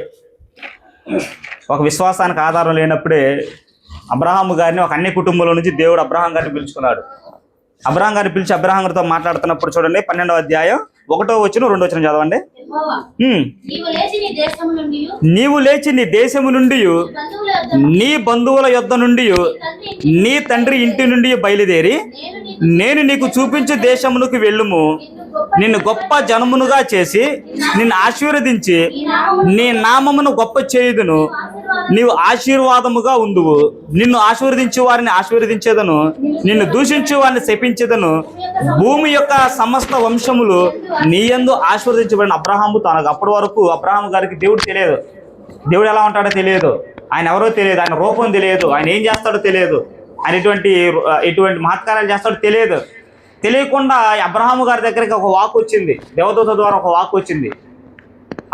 ఒక విశ్వాసానికి ఆధారం లేనప్పుడే అబ్రహాము గారిని ఒక అన్ని కుటుంబంలో నుంచి దేవుడు అబ్రహాం గారిని పిలుచుకున్నాడు. అబ్రహాం గారిని పిలిచి అబ్రహాం గారితో మాట్లాడుతున్నప్పుడు చూడండి 12వ అధ్యాయం 1వ వచనం 2వ వచనం చదవండి. యెహోవా, ఉమ్. నీవు లేచి నీ దేశము నుండి నీవు లేచి నీ దేశము నుండి బంధువుల యొద్దకు నీ బంధువుల యొద్ద నుండి నీ తండ్రి ఇంటి నుండి బయలుదేరి నేను నీకు చూపించే దేశమునకు వెళ్ళుము. నిన్ను గొప్ప జనమునుగా చేసి నిన్ను ఆశీర్వదించి నీ నామమును గొప్ప చేయుదును. నీవు ఆశీర్వాదముగా ఉందువు. నిన్ను ఆశీర్వదించు వారిని ఆశీర్వదించేదను, నిన్ను దూషించు వారిని శపించేదను. భూమి యొక్క సమస్త వంశములు నీ యందు ఆశీర్వదించబడిన అబ్రహాము తనకు అప్పటి వరకు అబ్రహాము గారికి దేవుడు తెలియదు. దేవుడు ఎలా ఉంటాడో తెలియదు, ఆయన ఎవరో తెలియదు, ఆయన రూపం తెలియదు, ఆయన ఏం చేస్తాడో తెలియదు, ఆయన ఎటువంటి మహత్కార్యాలు చేస్తాడో తెలియదు. తెలియకుండా అబ్రహాము గారి దగ్గరికి ఒక వాక్ వచ్చింది, దేవదూత ద్వారా ఒక వాక్ వచ్చింది.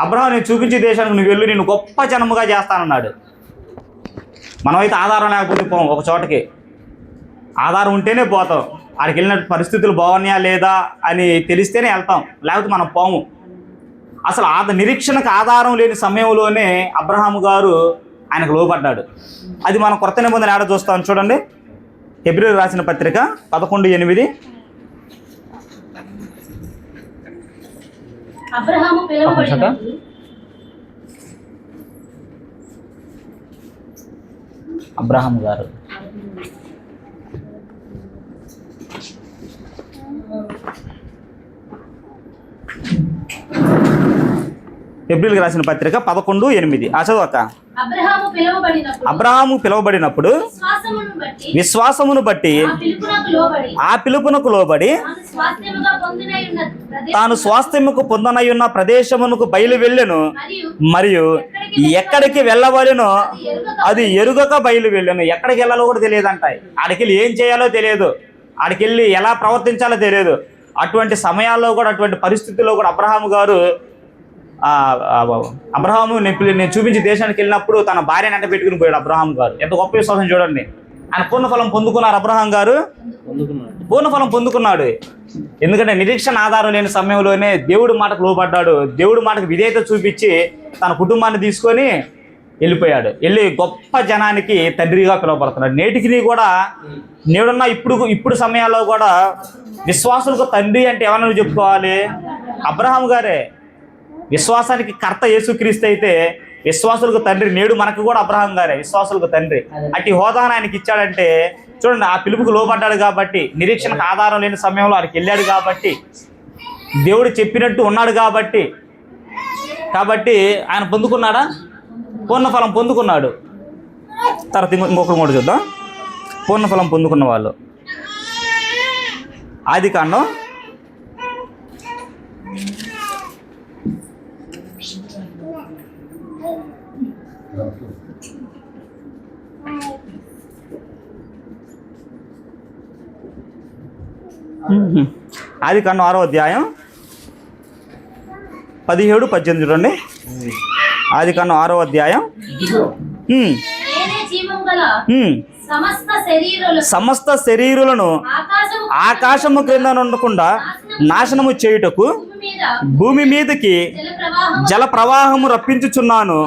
అబ్రహాం నేను చూపించే దేశానికి నువ్వు వెళ్ళు, నేను గొప్ప జనముగా చేస్తానన్నాడు. మనమైతే ఆధారం లేకపోతే పోం ఒక చోటకి, ఆధారం ఉంటేనే పోతాం. ఆడికి వెళ్ళిన పరిస్థితులు బాగున్నాయా లేదా అని తెలిస్తేనే వెళ్తాం, లేకపోతే మనం పోము. అసలు నిరీక్షణకు ఆధారం లేని సమయంలోనే అబ్రహాము గారు ఆయనకు లోబడ్డాడు. అది మనం కొత్త నిబంధన ఏడ చూస్తాం చూడండి. హెబ్రీయులకు రాసిన పత్రిక 11:8. అబ్రహాము పిలువబడినప్పుడు అబ్రహాం గారు హెబ్రీయులకు రాసిన పత్రిక 11:8. చదవక. అబ్రహాము పిలువబడినప్పుడు విశ్వాసమును బట్టి ఆ పిలుపునకు లోబడి తాను స్వాస్థ్యముకు పొందనయున్న ప్రదేశమునకు బయలు వెళ్ళెను. మరియు ఎక్కడికి వెళ్ళవలెనో అది ఎరుగక బయలు వెళ్ళాను. ఎక్కడికి వెళ్ళాలో కూడా తెలియదంట. ఆడికి వెళ్ళి ఏం చేయాలో తెలియదు, ఆడికి వెళ్ళి ఎలా ప్రవర్తించాలో తెలియదు. అటువంటి సమయాల్లో కూడా, అటువంటి పరిస్థితుల్లో కూడా అబ్రహాము గారు నేను చూపించి దేశానికి వెళ్ళినప్పుడు తన భార్యని అంట పెట్టుకుని పోయాడు. అబ్రహాం గారు ఎంత గొప్ప విశ్వాసం చూడండి. ఆయన పూర్ణఫలం పొందుకున్నారు. అబ్రహాం గారు పూర్ణఫలం పొందుకున్నాడు. ఎందుకంటే నిరీక్షణ ఆధారం లేని సమయంలోనే దేవుడి మాటకు లోబడ్డాడు. దేవుడి మాటకు విధేయత చూపించి తన కుటుంబాన్ని తీసుకొని వెళ్ళిపోయాడు. వెళ్ళి గొప్ప జనానికి తండ్రిగా పిలువబడుతున్నాడు. నేటికి కూడా నేడున్న ఇప్పుడు సమయాల్లో కూడా విశ్వాసులకు తండ్రి అంటే ఎవరైనా చెప్పుకోవాలి? అబ్రహాం గారే. విశ్వాసానికి కర్త యేసుక్రీస్తు అయితే విశ్వాసులకు తండ్రి నేడు మనకు కూడా అబ్రహాం గారే విశ్వాసులకు తండ్రి. అట్టి హోదాను ఆయనకి ఇచ్చాడంటే చూడండి, ఆ పిలుపుకు లోబడ్డాడు కాబట్టి, నిరీక్షణకు ఆధారం లేని సమయంలో ఆయనకి వెళ్ళాడు కాబట్టి, దేవుడు చెప్పినట్టు ఉన్నాడు కాబట్టి ఆయన పొందుకున్నాడా? పూర్ణఫలం పొందుకున్నాడు. తర్వాత ఇంకొకరు కూడా చూద్దాం. పూర్ణఫలం పొందుకున్న వాళ్ళు ఆదికాండం 6వ అధ్యాయం 17-18 చూడండి. ఆదికాండం 6వ అధ్యాయం. సమస్త శరీరులను ఆకాశము క్రింద ఉండకుండా నాశనము చేయుటకు భూమి మీదకి జల ప్రవాహము రప్పించుచున్నాను.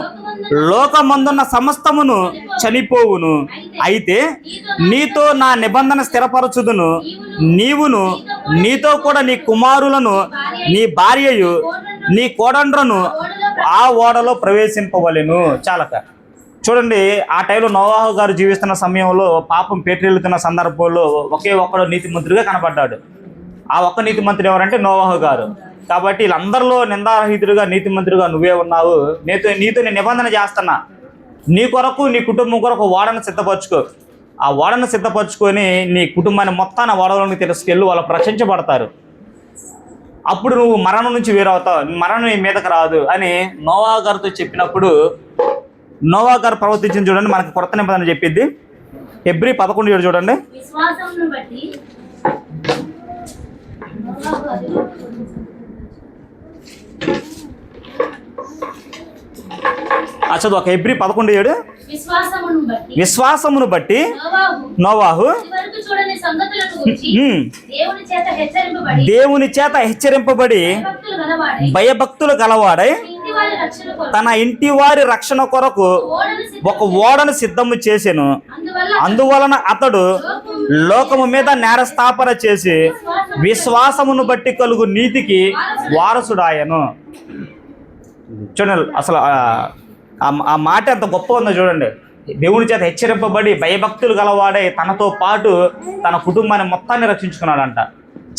లోకమందున్న సమస్తమును చనిపోవును. అయితే నీతో నా నిబంధన స్థిరపరచుదును. నీవును నీతో కూడా నీ కుమారులను నీ భార్యయు నీ కోడండ్రను ఆ ఓడలో ప్రవేశింపవలెను. చాలక చూడండి, ఆ టైంలో నోవాహు గారు జీవిస్తున్న సమయంలో పాపం పేటరెళ్తున్న సందర్భంలో ఒకే ఒక్కడు నీతిమంతుడిగా కనబడ్డాడు. ఆ ఒక్క నీతిమంతుడు ఎవరంటే నోవాహు గారు. కాబట్టి వీళ్ళందరిలో నిందారహితుడిగా నీతిమంతుడిగా నువ్వే ఉన్నావు. నీతో నేను నిబంధన చేస్తున్నా. నీ కొరకు నీ కుటుంబం కొరకు ఓడను సిద్ధపరచుకో. ఆ ఓడను సిద్ధపరచుకొని నీ కుటుంబాన్ని మొత్తాన్ని ఓడలోకి తీసుకెళ్ళి వాళ్ళు రక్షించబడతారు. అప్పుడు నువ్వు మరణం నుంచి వేరవుతావు, మరణం నీ మీదకి రాదు అని నోవాహు గారితో చెప్పినప్పుడు నోవాహు గారు ప్రవర్తించింది చూడండి. మనకి కొత్త నిబంధన చెప్పిద్ది. హెబ్రీ 11:7 చూడండి. చదువు ఒక హెబ్రీ 11:7. విశ్వాసమును బట్టి నోవాహు దేవుని చేత హెచ్చరింపబడి భయభక్తులు గలవాడై ఇంటి వారి రక్షణ కొరకు తన ఇంటి వారి రక్షణ కొరకు ఓడను ఒక ఓడను సిద్ధము చేసెను. అందువలన అతడు లోకము మీద నేరస్థాపన చేసి విశ్వాసమును బట్టి కలుగు నీతికి వారసుడాయను. చూడండి అసలు ఆ మాట ఎంత గొప్ప ఉందో చూడండి. దేవుని చేత హెచ్చరింపబడి భయభక్తులు గలవాడే తనతో పాటు తన కుటుంబాన్ని మొత్తాన్ని రక్షించుకున్నాడంట.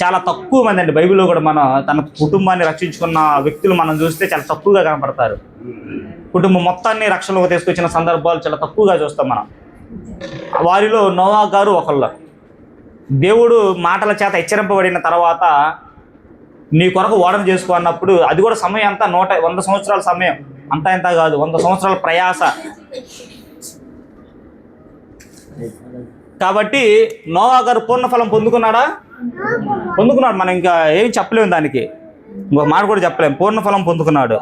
చాలా తక్కువ మంది అండి బైబిల్లో కూడా మనం తన కుటుంబాన్ని రక్షించుకున్న వ్యక్తులు మనం చూస్తే చాలా తక్కువగా కనపడతారు. కుటుంబం మొత్తాన్ని రక్షణలోకి తీసుకొచ్చిన సందర్భాలు చాలా తక్కువగా చూస్తాం మనం. వారిలో నోవా గారు ఒకళ్ళు. దేవుడు మాటల చేత హెచ్చరింపబడిన తర్వాత నీ కొరకు ఓడను చేసుకో అన్నప్పుడు అది కూడా సమయం అంతా 100 సంవత్సరాల సమయం, అంతా ఇంత కాదు, 100 సంవత్సరాల ప్రయాస. కాబట్టి నోవా గారు పూర్ణఫలం పొందుకున్నాడా? పొందుకున్నాడు. మనం ఇంకా ఏం చెప్పలేము, దానికి ఇంకొక మాట కూడా చెప్పలేము. పూర్ణఫలం పొందుకున్నాడు.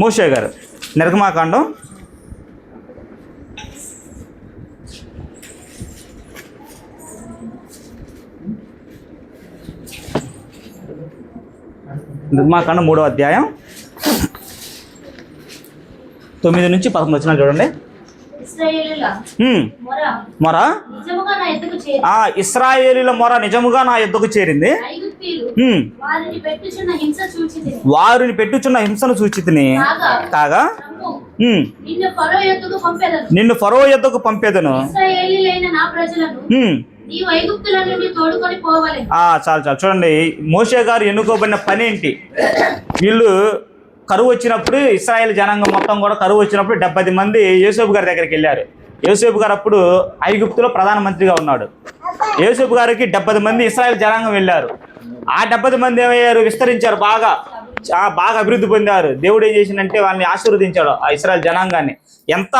మోషే గారు నిర్గమాకాండం 3వ అధ్యాయం 9 నుంచి 11 వచ్చినా చూడండి. మొర ఇశ్రాయేలీల మొర నిజముగా నా యొద్దకు చేరింది. వారిని పెట్టుచున్న హింసను చూచితిని. కాగా నిన్ను ఫరో యొద్దకు పంపేదను. చాలు చూడండి, మోషే గారు ఎన్నుకోబడిన పని ఏంటి? వీళ్ళు కరువు వచ్చినప్పుడు, ఇశ్రాయేల్ జనాంగం మొత్తం కూడా కరువు వచ్చినప్పుడు 70 మంది యోసేపు గారి దగ్గరికి వెళ్ళారు. యోసేపు గారు అప్పుడు ఐగుప్తులో ప్రధానమంత్రిగా ఉన్నాడు. యోసేపు గారికి 70 మంది ఇశ్రాయేల్ జనాంగం వెళ్ళారు. ఆ 70 మంది ఏమయ్యారు? విస్తరించారు, బాగా అభివృద్ధి పొందారు. దేవుడు ఏం చేసిందంటే వాళ్ళని ఆశీర్వదించాడు, ఆ ఇశ్రాయేల్ జనాంగాన్ని. ఎంత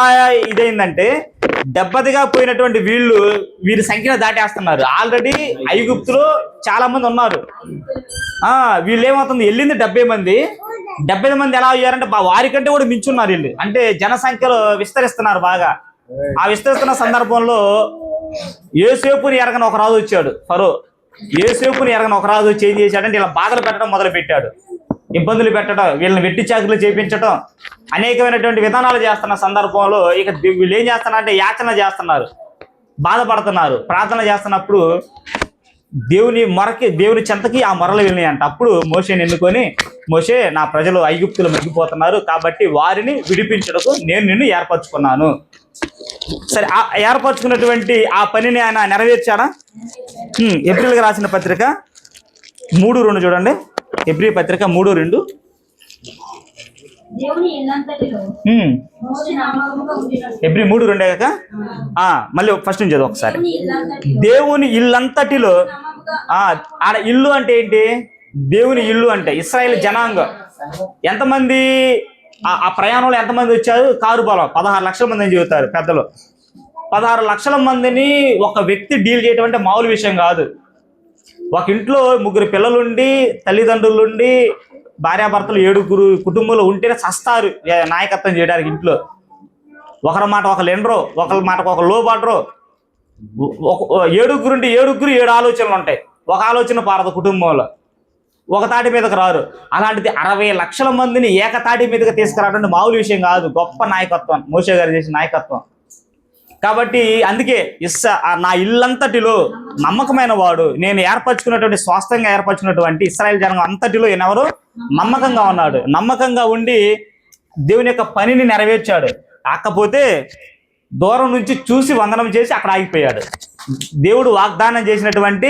ఇదైందంటే 70గా పోయినటువంటి వీరి సంఖ్యను దాటేస్తున్నారు. ఆల్రెడీ ఐగుప్తులో చాలా మంది ఉన్నారు. వీళ్ళు ఏమవుతుంది, వెళ్ళింది 70 మంది. 70 మంది ఎలా అయ్యారంటే వారికంటే కూడా మించున్నారు వీళ్ళు. అంటే జనసంఖ్యలో విస్తరిస్తున్నారు బాగా. ఆ విస్తరిస్తున్న సందర్భంలో యోసేపుని ఎరగని ఒక రాజు వచ్చాడు, ఫరో. యోసేపుని ఎరగని ఒక రాజు వచ్చి ఏం చేశాడంటే ఇలా బాధలు పెట్టడం మొదలు పెట్టాడు. ఇబ్బందులు పెట్టడం, వీళ్ళని వెట్టి చాకులు చేయించడం, అనేకమైనటువంటి విధానాలు చేస్తున్న సందర్భంలో ఇక వీళ్ళు ఏం చేస్తున్నారంటే యాచన చేస్తున్నారు, బాధపడుతున్నారు. ప్రార్థన చేస్తున్నప్పుడు దేవుని చెంతకి ఆ మొరలు వెళ్ళినాయంట. అప్పుడు మోషేని ఎన్నుకొని, మోషే, నా ప్రజలు ఐగుప్తులు మగ్గిపోతున్నారు కాబట్టి వారిని విడిపించుటకు నేను నిన్ను ఏర్పరచుకున్నాను. సరే, ఏర్పరచుకున్నటువంటి ఆ పనిని ఆయన నెరవేర్చాడా? ఏప్రిల్కి రాసిన పత్రిక 3:2 చూడండి. ఎబ్రీ పత్రిక 3:2. ఎబ్రీ 3:2 కాక మళ్ళీ ఫస్ట్ నుంచి చదువు ఒకసారి. దేవుని ఇల్లంతటిలో, ఆడ ఇల్లు అంటే ఏంటి? దేవుని ఇల్లు అంటే ఇశ్రాయేల్ జనాంగం. ఎంతమంది ఆ ప్రయాణంలో ఎంతమంది వచ్చారు? కారు బలం 16 లక్షల మంది అని చెబుతారు పెద్దలు. 16 లక్షల మందిని ఒక వ్యక్తి డీల్ చేయడం అంటే మామూలు విషయం కాదు. ఒక ఇంట్లో 3 పిల్లలుండి, తల్లిదండ్రులుండి, భార్యాభర్తలు 7 కుటుంబంలో ఉంటేనే చస్తారు నాయకత్వం చేయడానికి. ఇంట్లో ఒకరి మాట ఒకరు వినరు, ఒకరి మాట ఒకరు లోబడరు. 7 7 ఆలోచనలు ఉంటాయి. ఒక ఆలోచన పారదు కుటుంబంలో, ఒక తాటి మీదకి రారు. అలాంటిది 60 లక్షల మందిని ఏకతాటి మీదకి తీసుకురావడం మామూలు విషయం కాదు. గొప్ప నాయకత్వం మోషే గారు చేసిన నాయకత్వం. కాబట్టి అందుకే నా ఇల్లంతటిలో నమ్మకమైన వాడు, నేను ఏర్పరచుకున్నటువంటి స్వాస్థంగా ఏర్పరచుకున్నటువంటి ఇశ్రాయేల్ జనాంగం అంతటిలో ఎవరు నమ్మకంగా ఉన్నాడు. నమ్మకంగా ఉండి దేవుని యొక్క పనిని నెరవేర్చాడు. కాకపోతే దూరం నుంచి చూసి వందనం చేసి అక్కడ ఆగిపోయాడు. దేవుడు వాగ్దానం చేసినటువంటి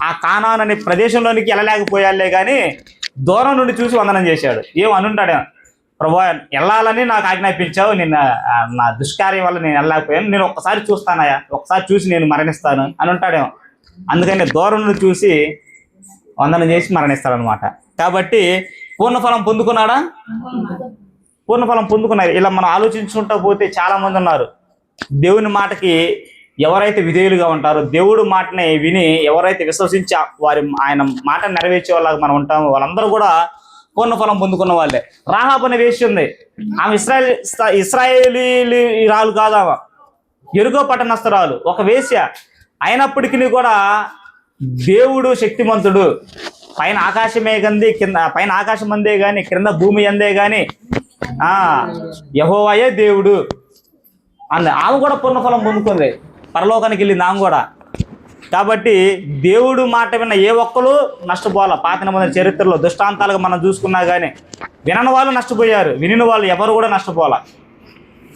ఆ కానాన్ అనే ప్రదేశంలోనికి వెళ్ళలేకపోయాలే కానీ దూరం నుండి చూసి వందనం చేశాడు. అనుంటాడే, ప్రభువా వెళ్ళాలని నాకు ఆజ్ఞాపించావు, నేను నా దుష్కార్యం వల్ల నేను వెళ్ళలేకపోయాను, నేను ఒక్కసారి చూస్తానయా, ఒక్కసారి చూసి నేను మరణిస్తాను అని ఉంటాడేమో. అందుకని దూరం నుండి చూసి వందనం చేసి మరణిస్తాడు అనమాట. కాబట్టి పూర్ణఫలం పొందుకున్నాడా? పూర్ణఫలం పొందుకున్నారు. ఇలా మనం ఆలోచించుకుంటూ పోతే చాలా మంది ఉన్నారు. దేవుని మాటకి ఎవరైతే విధేయులుగా ఉంటారో, దేవుడు మాటని విని ఎవరైతే విశ్వసించి ఆయన మాట నెరవేర్చే వాళ్ళగా మనం ఉంటామో వాళ్ళందరూ కూడా పూర్ణఫలం పొందుకున్న వాళ్ళే. రాహాబు అనే వేశ్య ఉంది. ఆమె ఇశ్రాయేలీ రాలు కాదు, ఆమె ఎరుగో పట్టణస్థురాలు, ఒక వేశ్య. అయినప్పటికీ కూడా దేవుడు శక్తిమంతుడు. పైన ఆకాశమే గంది, కింద పైన ఆకాశం అందే గాని కింద భూమి అందే గాని యెహోవాయే దేవుడు అంది. ఆమె కూడా పూర్ణఫలం పొందుకుంది, పరలోకానికి వెళ్ళింది ఆమె కూడా. కాబట్టి దేవుడు మాట విన్న ఏ ఒక్కరు నష్టపోవాల. పాత నిబంధన చరిత్రలో దృష్టాంతాలుగా మనం చూసుకున్నా కానీ వినని వాళ్ళు నష్టపోయారు, వినిన వాళ్ళు ఎవరు కూడా నష్టపోవాల.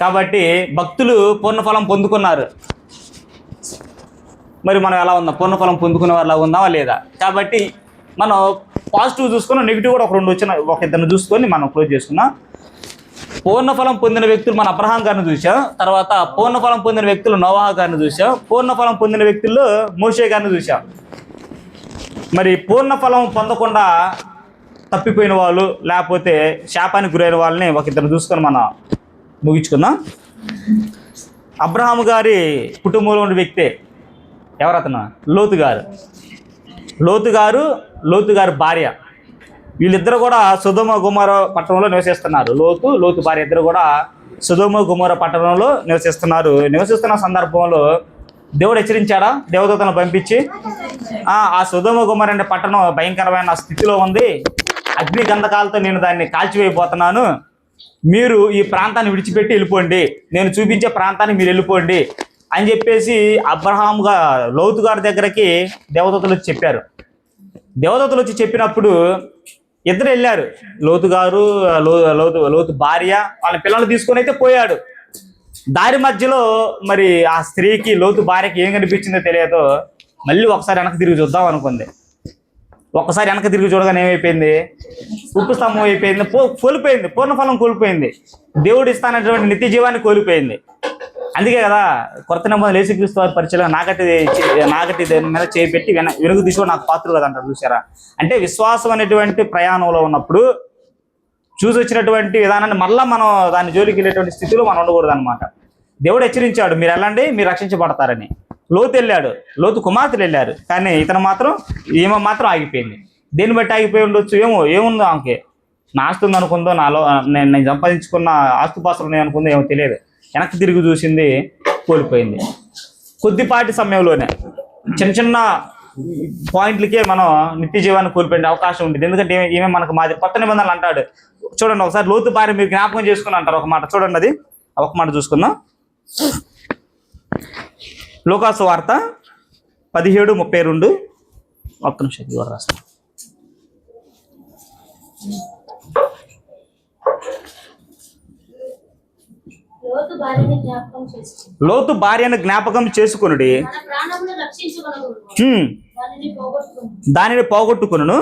కాబట్టి భక్తులు పూర్ణఫలం పొందుకున్నారు. మరి మనం ఎలా ఉందాం? పూర్ణఫలం పొందుకునే వాళ్ళ ఉందామా లేదా? కాబట్టి మనం పాజిటివ్ చూసుకున్నాం, నెగిటివ్ కూడా ఒక ఇద్దరిని చూసుకొని మనం క్లోజ్ చేసుకున్నాం. పూర్ణఫలం పొందిన వ్యక్తులు మన అబ్రహాం గారిని చూసాం, తర్వాత పూర్ణఫలం పొందిన వ్యక్తులు నోవాహు గారిని చూసాం, పూర్ణఫలం పొందిన వ్యక్తుల్లో మోషే గారిని చూసాం. మరి పూర్ణఫలం పొందకుండా తప్పిపోయిన వాళ్ళు లేకపోతే శాపానికి గురైన వాళ్ళని ఒక ఇద్దరు చూసుకొని మనం ముగించుకుందాం. అబ్రహాము గారి కుటుంబంలో ఉన్న వ్యక్తే ఎవరతను? లోతు గారు భార్య. వీళ్ళిద్దరు కూడా సొదొమ గొమొర పట్టణంలో నివసిస్తున్నారు. లోతు భార్య ఇద్దరు కూడా సొదొమ గొమొర పట్టణంలో నివసిస్తున్న సందర్భంలో దేవుడు హెచ్చరించాడా? దేవదూతలను పంపించి ఆ సొదొమ గొమొర అనే పట్టణం భయంకరమైన స్థితిలో ఉంది, అగ్ని గంధకాలతో నేను దాన్ని కాల్చివేయబోతున్నాను, మీరు ఈ ప్రాంతాన్ని విడిచిపెట్టి వెళ్ళిపోండి, నేను చూపించే ప్రాంతానికి మీరు వెళ్ళిపోండి అని చెప్పేసి లోతు గారి దగ్గరికి దేవదూతలు వచ్చి చెప్పారు. దేవదూతలు వచ్చి చెప్పినప్పుడు ఇద్దరు వెళ్ళారు. లోతు భార్య వాళ్ళ పిల్లలు తీసుకొని అయితే పోయాడు. దారి మధ్యలో మరి ఆ స్త్రీకి లోతు భార్యకి ఏం కనిపించిందో తెలియదు, మళ్ళీ ఒకసారి వెనక్కి తిరిగి చూద్దాం అనుకుంది. ఒక్కసారి వెనక్కి తిరిగి చూడగానే ఏమైపోయింది? ఉప్పు స్తంభం అయిపోయింది, కోల్పోయింది, పూర్ణఫలం కోల్పోయింది, దేవుడు ఇస్తానటువంటి నిత్య జీవాన్ని కోల్పోయింది. అందుకే కదా కొత్త నిబంధనలో యేసుక్రీస్తు వారి పరిచయం నాగటి దాని మీద చేపెట్టి వెనుక దిశలో నాకు పాత్రులు కదా అంటారు. చూసారా? అంటే విశ్వాసం అనేటువంటి ప్రయాణంలో ఉన్నప్పుడు చూసి వచ్చినటువంటి విధానాన్ని మళ్ళీ మనం దాని జోలికి వెళ్ళేటువంటి స్థితిలో మనం ఉండకూడదు అనమాట. దేవుడు హెచ్చరించాడు, మీరు వెళ్ళండి, మీరు రక్షించబడతారని. లోతు వెళ్ళాడు, లోతు కుమార్తెలు వెళ్ళారు, కానీ ఈమె మాత్రం ఆగిపోయింది. దేన్ని బట్టి ఆగిపోయి ఉండొచ్చు? ఏముందో ఆమెకి, నా ఆస్తి ఉంది అనుకుందో, నేను సంపాదించుకున్న ఆస్తుపాస్తులు ఉన్నాయి అనుకుందో, ఏమో తెలియదు. వెనక్కి తిరిగి చూసింది, కోల్పోయింది. కొద్దిపాటి సమయంలోనే చిన్న పాయింట్లకే మనం నిత్య జీవాన్ని కోల్పోయే అవకాశం ఉంటుంది. ఎందుకంటే ఏమే మనకు మాది కొత్త నిబంధనలు అంటాడు. చూడండి ఒకసారి లోతు భార్య మీరు జ్ఞాపకం చేసుకుని అంటారు ఒక మాట. చూడండి, అది ఒక మాట చూసుకుందాం. లూకాసు వార్త 17:32. ఒక్క నిమిషం ఇవ్వరు రాస్తాను. లోతు భార్యను జ్ఞాపకం చేసుకునుడి, దానిని పోగొట్టుకును.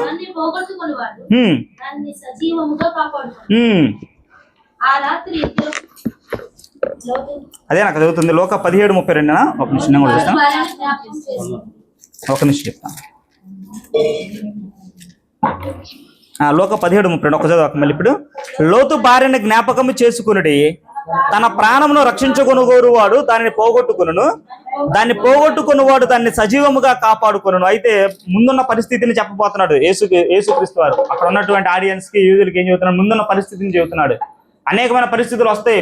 అదే నాకు చదువుతుంది లోక 17:32. ఒక నిమిషం నేను కూడా చూస్తాను, ఒక నిమిషం చెప్తాను. లోక 17:32 ఒక చదువు మళ్ళీ ఇప్పుడు. లోతు భార్యను జ్ఞాపకము చేసుకునుడి, తన ప్రాణమును రక్షించుకొనుగోరువాడు దానిని పోగొట్టుకును, దాన్ని పోగొట్టుకున్నవాడు దాన్ని సజీవముగా కాపాడుకును. అయితే ముందున్న పరిస్థితిని చెప్పబోతున్నాడు యేసుక్రీస్తు వారు. అక్కడ ఉన్నటువంటి ఆడియన్స్ కి, యూదులకి ఏం చెబుతున్నాడు? ముందున్న పరిస్థితిని చెబుతున్నాడు. అనేకమైన పరిస్థితులు వస్తాయి,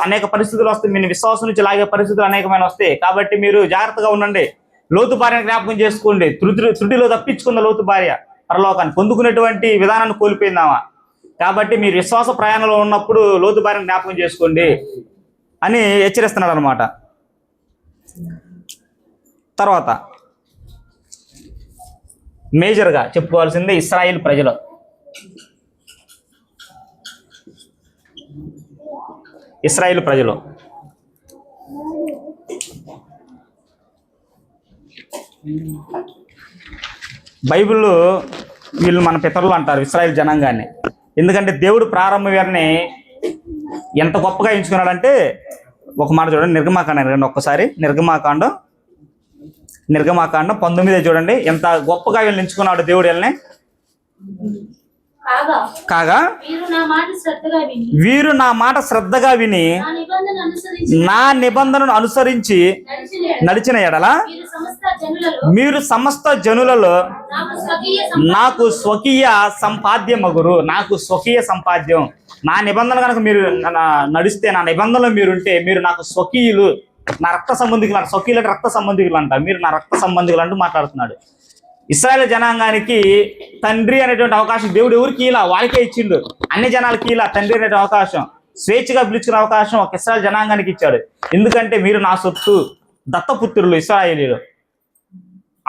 అనేక పరిస్థితులు వస్తాయి, మీ విశ్వాసం నుంచి లాగే పరిస్థితులు అనేకమైన వస్తాయి. కాబట్టి మీరు జాగ్రత్తగా ఉండండి. లోతు భార్యను జ్ఞాపకం చేసుకోండి. త్రుటిలో తప్పించుకున్న లోతు భార్య పరలోకాన్ని పొందుకునేటువంటి విధానాన్ని కోల్పోయిందామా. కాబట్టి మీరు విశ్వాస ప్రయాణంలో ఉన్నప్పుడు లోతు భార్యను జ్ఞాపకం చేసుకోండి అని హెచ్చరిస్తున్నాడు అనమాట. తర్వాత మేజర్గా చెప్పుకోవాల్సిందే ఇశ్రాయేలు ప్రజలు. బైబిల్లో వీళ్ళు మన పితరులు అంటారు ఇశ్రాయేలు జనాంగాన్ని. ఎందుకంటే దేవుడు ప్రారంభ వీరిని ఎంత గొప్పగా ఎంచుకున్నాడంటే, ఒక మాట చూడండి, నిర్గమాకాండం ఒక్కసారి. నిర్గమాకాండం 19 చూడండి, ఎంత గొప్పగా వీళ్ళని ఎంచుకున్నాడు దేవుడు వీళ్ళని. కాగా వీరు నా మాట శ్రద్ధగా విని నా నిబంధనను అనుసరించి నడిచిన ఎడల మీరు సమస్త జనులలో నాకు స్వకీయ సంపాద్యమగురు. నాకు స్వకీయ సంపాద్యం, నా నిబంధన కనుక మీరు నడిస్తే, నా నిబంధనలు మీరుంటే మీరు నాకు స్వకీయులు నా రక్త సంబంధికులు అంట, స్వకీయులు అంటే రక్త సంబంధికులు అంట, మీరు నా రక్త సంబంధికులు అంటూ మాట్లాడుతున్నాడు. ఇశ్రాయేల్ జనాంగానికి తండ్రి అనేటువంటి అవకాశం దేవుడు ఎవరికి ఇలా వాళ్ళకే ఇచ్చిండు. అన్ని జనాలకి ఇలా తండ్రి అనే అవకాశం, స్వేచ్ఛగా పిలుచుకునే అవకాశం ఒక ఇశ్రాయేల్ జనాంగానికి ఇచ్చాడు. ఎందుకంటే మీరు నా సొత్తు, దత్తపుత్రులు ఇశ్రాయేలీలు.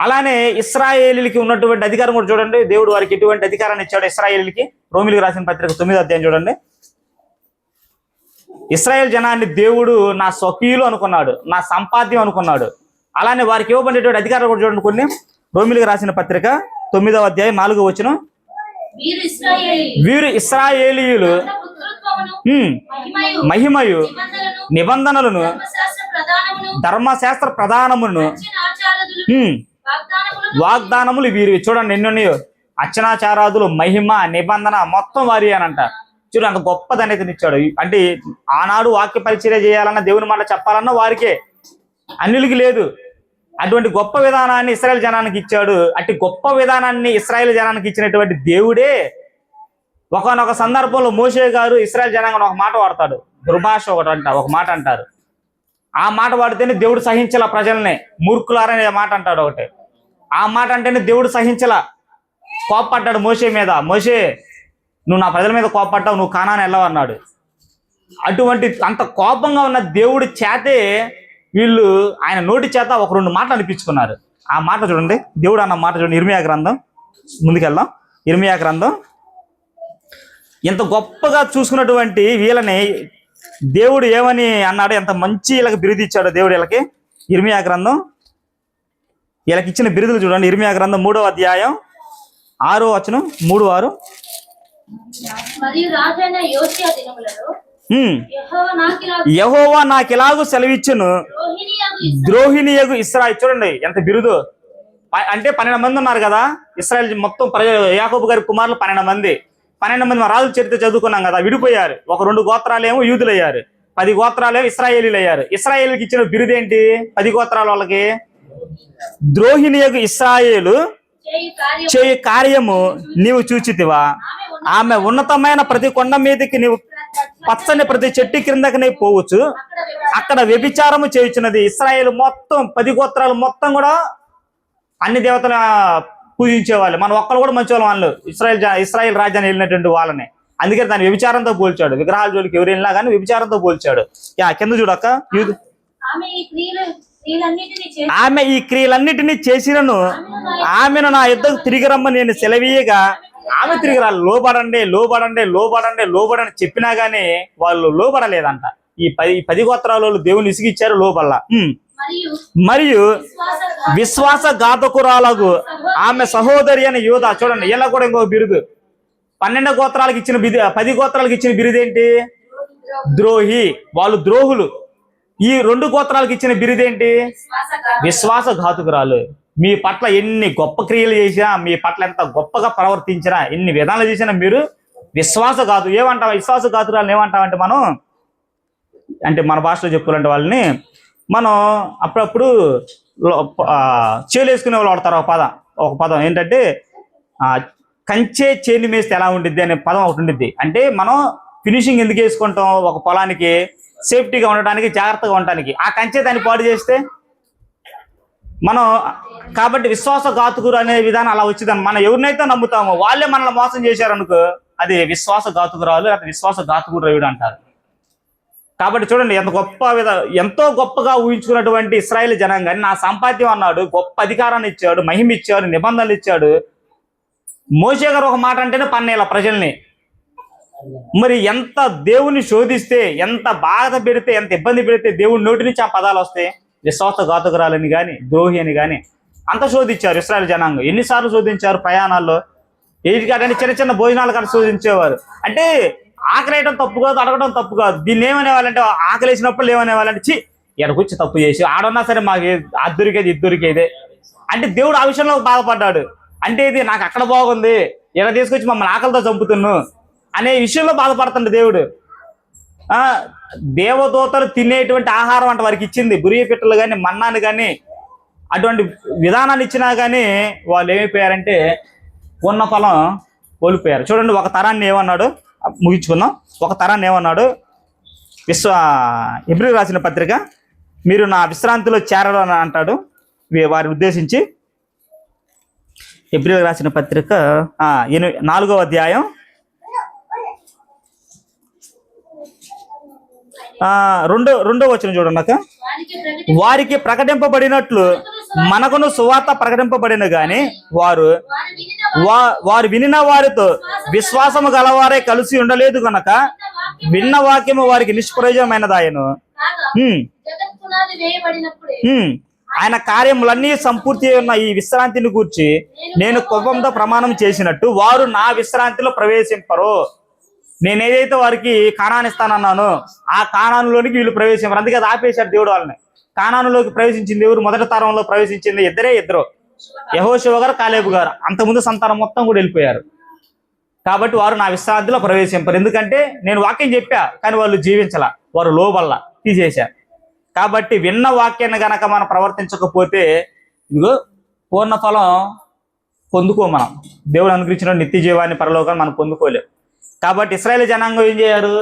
అలానే ఇశ్రాయేలీలకి ఉన్నటువంటి అధికారం కూడా చూడండి, దేవుడు వారికి ఎటువంటి అధికారాన్ని ఇచ్చాడు ఇశ్రాయేలీలకి. రోమిలికి రాసిన పత్రిక 9వ అధ్యాయం చూడండి. ఇశ్రాయేల్ జనాన్ని దేవుడు నా స్వకీయులు అనుకున్నాడు, నా సంపాద్యం అనుకున్నాడు. అలానే వారికి ఇవ్వబడేటువంటి అధికారం కూడా చూడండి కొన్ని. రోమిలికి రాసిన పత్రిక 9వ అధ్యాయం 4వ వచనం. వీరు ఇశ్రాయేలీయులు మహిమయు నిబంధనలను ధర్మశాస్త్ర ప్రధానమును వాగ్దానములు వీరు. చూడండి ఎన్నున్నాయో, అర్చనాచారాదులు, మహిమ, నిబంధన మొత్తం వారి అనంట. చూడు అంత గొప్ప ధన్యతనిచ్చాడు. అంటే ఆనాడు వాక్య పరిచర్య చేయాలన్నా, దేవుని మాట చెప్పాలన్నా వారికే, అన్యులకి లేదు. అటువంటి గొప్ప విధానాన్ని ఇశ్రాయేల్ జనానికి ఇచ్చాడు. అట్టి గొప్ప విధానాన్ని ఇశ్రాయేల్ జనానికి ఇచ్చినటువంటి దేవుడే ఒకనొక సందర్భంలో మోషే గారు ఇశ్రాయేల్ జనాంగం ఒక మాట వాడతాడు, దుర్భాష ఒక మాట అంటారు. ఆ మాట వాడితేనే దేవుడు సహించలా ప్రజల్ని, మూర్ఖులారనే మాట అంటాడు ఒకటి. ఆ మాట అంటేనే దేవుడు సహించలా, కోప్పడ్డాడు మోషే మీద. మోషే నువ్వు నా ప్రజల మీద కోప్పడ్డావు, నువ్వు కానాని వెళ్ళవన్నాడు. అటువంటి అంత కోపంగా ఉన్న దేవుడి చేతే వీళ్ళు ఆయన నోటి చేత ఒక 2 మాటలు అనిపించుకున్నారు. ఆ మాట చూడండి, దేవుడు అన్న మాట చూడండి. ఇర్మియా గ్రంథం, ముందుకెళ్దాం. ఇర్మియా గ్రంథం. ఎంత గొప్పగా చూసుకున్నటువంటి వీళ్ళని దేవుడు ఏమని అన్నాడు, ఎంత మంచి వీళ్ళకి బిరుదు ఇచ్చాడు దేవుడు వీళ్ళకి. ఇర్మియా గ్రంథం వీళ్ళకి ఇచ్చిన బిరుదులు చూడండి. ఇర్మియా గ్రంథం 3వ అధ్యాయం 6వ వచనం, 3:6. యెహోవా నాకిలాగు సెలవిచ్చును, ద్రోహిణియగు ఇశ్రాయేలు. చూడండి ఎంత బిరుదు. అంటే 12 మంది ఉన్నారు కదా ఇశ్రాయేల్ మొత్తం యాకోబు గారి కుమారులు 12 మంది. 12 మంది రాజుల చరిత్ర చదువుకున్నాం కదా, విడిపోయారు. ఒక 2 గోత్రాలేమో యూదులు అయ్యారు, 10 గోత్రాలేమో ఇశ్రాయేలీలు అయ్యారు. ఇశ్రాయేలుకి ఇచ్చిన బిరుదు ఏంటి? 10 గోత్రాల వాళ్ళకి ద్రోహిణియగు ఇశ్రాయేలు చేయు కార్యము నీవు చూచితివా? ఆమె ఉన్నతమైన ప్రతి కొండ మీదకి నీవు, పచ్చని ప్రతి చెట్టు క్రిందకి నీవు పోవచ్చు, అక్కడ వ్యభిచారము చేయుచున్నది. ఇశ్రాయేలు మొత్తం 10 గోత్రాలు మొత్తం కూడా అన్ని దేవతల పూజించేవాళ్ళు. మన ఒక్కరు కూడా మంచి వాళ్ళు ఇశ్రాయేల్ రాజ్యాన్ని వెళ్ళినటువంటి వాళ్ళని. అందుకే దాన్ని వ్యభిచారంతో పోల్చాడు. విగ్రహాల జోలికి ఎవరు వెళ్ళినా కానీ వ్యభిచారంతో పోల్చాడు. కింద చూడక్క, ఆమె ఈ క్రియలన్నిటినీ చేసినను ఆమెను నా యుద్ధకు తిరిగి రమ్మని నేను సెలవీయగా ఆమె తిరిగి రాలి. లోబడండి లోబడండి లోబడండి లోబడని చెప్పినా గానీ వాళ్ళు లోబడలేదంట. ఈ 10 గోత్రాల వాళ్ళు దేవుని ఇసిగిచ్చారు, లోబల్లా. మరియు విశ్వాసఘాతకురాలకు ఆమె సహోదరి అని యూదా. చూడండి ఇలా కూడా ఇంకో బిరుదు. 12 గోత్రాలకు ఇచ్చిన 10 గోత్రాలకు ఇచ్చిన బిరుదు ఏంటి? ద్రోహి. వాళ్ళు ద్రోహులు. ఈ 2 గోత్రాలకు ఇచ్చిన బిరుదేంటి? విశ్వాసఘాతుకురాలు. మీ పట్ల ఎన్ని గొప్ప క్రియలు చేసినా, మీ పట్ల ఎంత గొప్పగా ప్రవర్తించినా, ఎన్ని విధానాలు చేసినా మీరు విశ్వాసఘాతు. ఏమంటాం? విశ్వాసఘాతురాలను ఏమంటామంటే మనం, అంటే మన భాషలో చెప్పుకోవాలంటే వాళ్ళని మనం అప్పుడప్పుడు చేలు వేసుకునే వాళ్ళు వాడతారు. ఒక పదం ఏంటంటే కంచే చేను మేస్తే ఎలా ఉండిద్ది అనే పదం ఒకటి ఉండిద్ది. అంటే మనం ఫినిషింగ్ ఎందుకు వేసుకుంటాం? ఒక పొలానికి సేఫ్టీగా ఉండటానికి, జాగ్రత్తగా ఉండటానికి. ఆ కంచే దాన్ని పాడు చేస్తే మనం, కాబట్టి విశ్వాసఘాతుకురు అనే విధానం అలా వచ్చిందని. మనం ఎవరినైతే నమ్ముతామో వాళ్ళే మనల్ని మోసం చేశారనుకో, అది విశ్వాసఘాతుకురాలు, అది విశ్వాసఘాతుకుడు రవిడు అంటారు. కాబట్టి చూడండి ఎంతో గొప్పగా ఊహించుకున్నటువంటి ఇశ్రాయేల్ జనాంగాన్ని నా సంపాద్యం అన్నాడు, గొప్ప అధికారాన్ని ఇచ్చాడు, మహిమ ఇచ్చాడు, నిబంధనలు ఇచ్చాడు. మోషే గారు ఒక మాట అంటేనే పన్నేల ప్రజల్ని. మరి ఎంత దేవుని శోధిస్తే, ఎంత బాధ పెడితే, ఎంత ఇబ్బంది పెడితే దేవుడి నోటి నుంచి ఆ పదాలు వస్తాయి. విశ్వాసఘాతుకురాలని కానీ, ద్రోహి అని కానీ అంత శోధించారు ఇశ్రాయేల్ జనాంగం. ఎన్నిసార్లు శోధించారు ప్రయాణాల్లో. ఏదికాడంటే చిన్న చిన్న భోజనాలు కానీ శోధించేవారు. అంటే ఆకలేయడం తప్పు కాదు, అడగడం తప్పు కాదు. దీన్ని ఏమనేవాళ్ళంటే, ఆకలేసినప్పుడు ఏమనేవాళ్ళంటే, చి ఎడకొచ్చి తప్పు చేసి ఆడున్నా సరే మాకు అది దొరికేది ఇది దొరికేదే. అంటే దేవుడు ఆ విషయంలో బాధపడ్డాడు. అంటే ఇది నాకు అక్కడ బాగుంది, ఇలా తీసుకొచ్చి మమ్మల్ని ఆకలితో చంపుతున్నాను అనే విషయంలో బాధపడుతుండే దేవుడు. దేవదూతలు తినేటువంటి ఆహారం అంటే వారికి ఇచ్చింది, బురియ పిట్టలు కానీ, మన్నాను కానీ, అటువంటి విధానాన్ని ఇచ్చినా కానీ వాళ్ళు ఏమైపోయారంటే ఉన్న ఫలం కోల్పోయారు. చూడండి ఒక తరాన్ని ఏమన్నాడు, ముగించుకుందాం. ఒక తరాన్ని ఏమన్నాడు హెబ్రీయులకు రాసిన పత్రిక మీరు నా విశ్రాంతిలో చేరరు అని అంటాడు వారిని ఉద్దేశించి. హెబ్రీయులకు రాసిన పత్రిక 4వ అధ్యాయం 2వ వచనం చూడండి అక్క. వారికి ప్రకటింపబడినట్లు మనకును సువార్త ప్రకటింపబడిన గాని వారు వినిన వారితో విశ్వాసము గలవారే కలిసి ఉండలేదు గనక విన్న వాక్యము వారికి నిష్ప్రయోజనమైనదాయను. జగత్పునాది వేయబడినప్పుడే ఆయన కార్యములన్నీ సంపూర్తి ఉన్న ఈ విశ్రాంతిని గూర్చి నేను కోపంతో ప్రమాణం చేసినట్టు వారు నా విశ్రాంతిలో ప్రవేశింపరు. నేను ఏదైతే వారికి కానానిస్తానన్నానో ఆ కానానులోనికి వీళ్ళు ప్రవేశింపరు. అందుకే అది ఆపేశాడు దేవుడు వాళ్ళని. కానానులోకి ప్రవేశించింది ఎవరు? మొదటి తరంలో ప్రవేశించింది ఇద్దరు, యెహోషువ గారు, కాలేబు గారు. అంతకుముందు సంతానం మొత్తం కూడా వెళ్ళిపోయారు. కాబట్టి వారు నా విశ్రాంతిలో ప్రవేశింపరు. ఎందుకంటే నేను వాక్యం చెప్పా కానీ వాళ్ళు జీవించాల, వారు లోబల్ల తీసేశారు. కాబట్టి విన్న వాక్యాన్ని గనక మనం ప్రవర్తించకపోతే ఇదిగో పూర్ణ ఫలం పొందుకో. మనం దేవుడు అనుగ్రహించిన నిత్య జీవాన్ని పరలోకాన్ని మనం పొందుకోలేం. కాబట్టి ఇశ్రాయేలు జనాంగం ఏం చేయారు?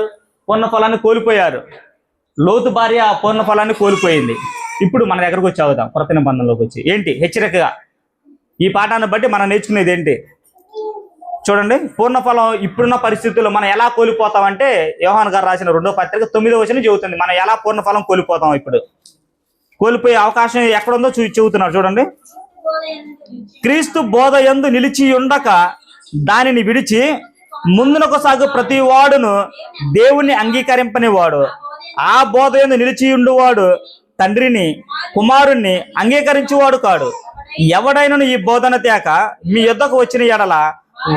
పూర్ణ ఫలాన్ని కోల్పోయారు. లోతు భార్య ఆ పూర్ణ ఫలాన్ని కోల్పోయింది. ఇప్పుడు మన దగ్గరకు వచ్చి అవుదాం కొత్త నిబంధనలోకి వచ్చి. ఏంటి హెచ్చరికగా ఈ పాఠాన్ని బట్టి మనం నేర్చుకునేది ఏంటి చూడండి. పూర్ణఫలం ఇప్పుడున్న పరిస్థితుల్లో మనం ఎలా కోల్పోతామంటే యోహాను గారు రాసిన 2వ పత్రిక 9వ వచనం చెబుతుంది మనం ఎలా పూర్ణఫలం కోల్పోతాం. ఇప్పుడు కోల్పోయే అవకాశం ఎక్కడుందో చెబుతున్నారు చూడండి. క్రీస్తు బోధ యందు నిలిచి ఉండక దానిని విడిచి ముందునకు సాగు ప్రతి వాడును దేవుణ్ణి అంగీకరింపని వాడు ఆ బోధ యందు నిలిచి ఉండువాడు తండ్రిని కుమారుణ్ణి అంగీకరించేవాడు కాడు. ఎవడైనను ఈ బోధన తేక మీ యొద్దకు వచ్చిన ఎడల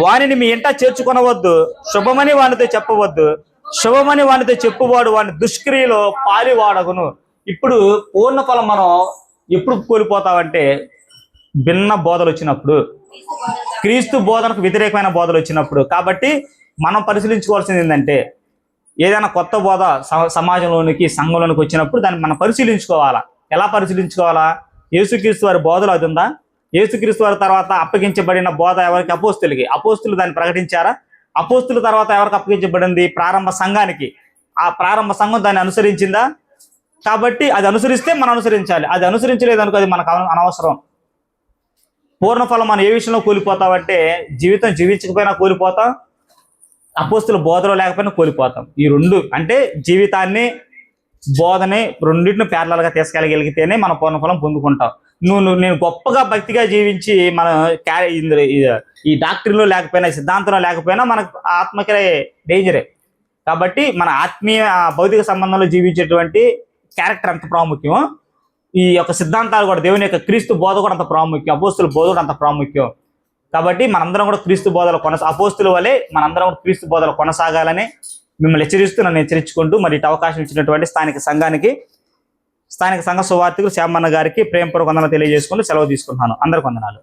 వానిని మీ ఇంట చేర్చుకొనవద్దు. శుభమని వానితో చెప్పవద్దు. శుభమని వానితో చెప్పువాడు వాని దుష్క్రియలో పాలివాడగును. ఇప్పుడు పూర్ణ ఫలం మనం ఎప్పుడు కోల్పోతామంటే భిన్న బోధలు వచ్చినప్పుడు, క్రీస్తు బోధనకు వ్యతిరేకమైన బోధలు వచ్చినప్పుడు. కాబట్టి మనం పరిశీలించుకోవాల్సింది ఏంటంటే ఏదైనా కొత్త బోధ సమాజంలోనికి సంఘంలోనికి వచ్చినప్పుడు దాన్ని మనం పరిశీలించుకోవాలా. ఎలా పరిశీలించుకోవాలా? యేసుక్రీస్తు వారి బోధలు అది ఉందా? యేసుక్రీస్తు వారి తర్వాత అప్పగించబడిన బోధ ఎవరికి? అపోస్తులకి. అపోస్తులు దాన్ని ప్రకటించారా? అపోస్తుల తర్వాత ఎవరికి అప్పగించబడింది? ప్రారంభ సంఘానికి. ఆ ప్రారంభ సంఘం దాన్ని అనుసరించిందా? కాబట్టి అది అనుసరిస్తే మనం అనుసరించాలి. అది అనుసరించలేదు అనుకో అది మనకు అనవసరం. పూర్ణఫలం మనం ఏ విషయంలో కోల్పోతామంటే జీవితం జీవించకపోయినా కోల్పోతాం, అపోస్తుల బోధలో లేకపోయినా కోల్పోతాం. ఈ రెండు అంటే జీవితాన్ని బోధని రెండింటిని ప్యారలల్గా తీసుకెళ్ళగలిగితేనే మన పూర్ణఫలం పొందుకుంటాం. నేను గొప్పగా భక్తిగా జీవించి మన ఈ డాక్టరీలో లేకపోయినా సిద్ధాంతంలో లేకపోయినా మనకు ఆత్మకే డేంజరే. కాబట్టి మన ఆత్మీయ భౌతిక సంబంధంలో జీవించేటువంటి క్యారెక్టర్ అంత ప్రాముఖ్యం. ఈ యొక్క సిద్ధాంతాలు కూడా దేవుని యొక్క క్రీస్తు బోధ కూడా అంత ప్రాముఖ్యం. అపోస్తుల బోధ కూడా అంత ప్రాముఖ్యం. కాబట్టి మనందరం కూడా క్రీస్తు బోధలు అపోస్తుల వలె మనందరం కూడా క్రీస్తు బోధలు కొనసాగాలని మిమ్మల్ని హెచ్చరిస్తూ నన్ను హెచ్చరించుకుంటూ మరి ఇటు అవకాశం ఇచ్చినటువంటి స్థానిక సంఘ సువార్థికులు శ్యామన్న గారికి ప్రేమపూర్వక వందనాలు తెలియజేసుకుంటూ సెలవు తీసుకుంటున్నాను. అందరికీ వందనాలు.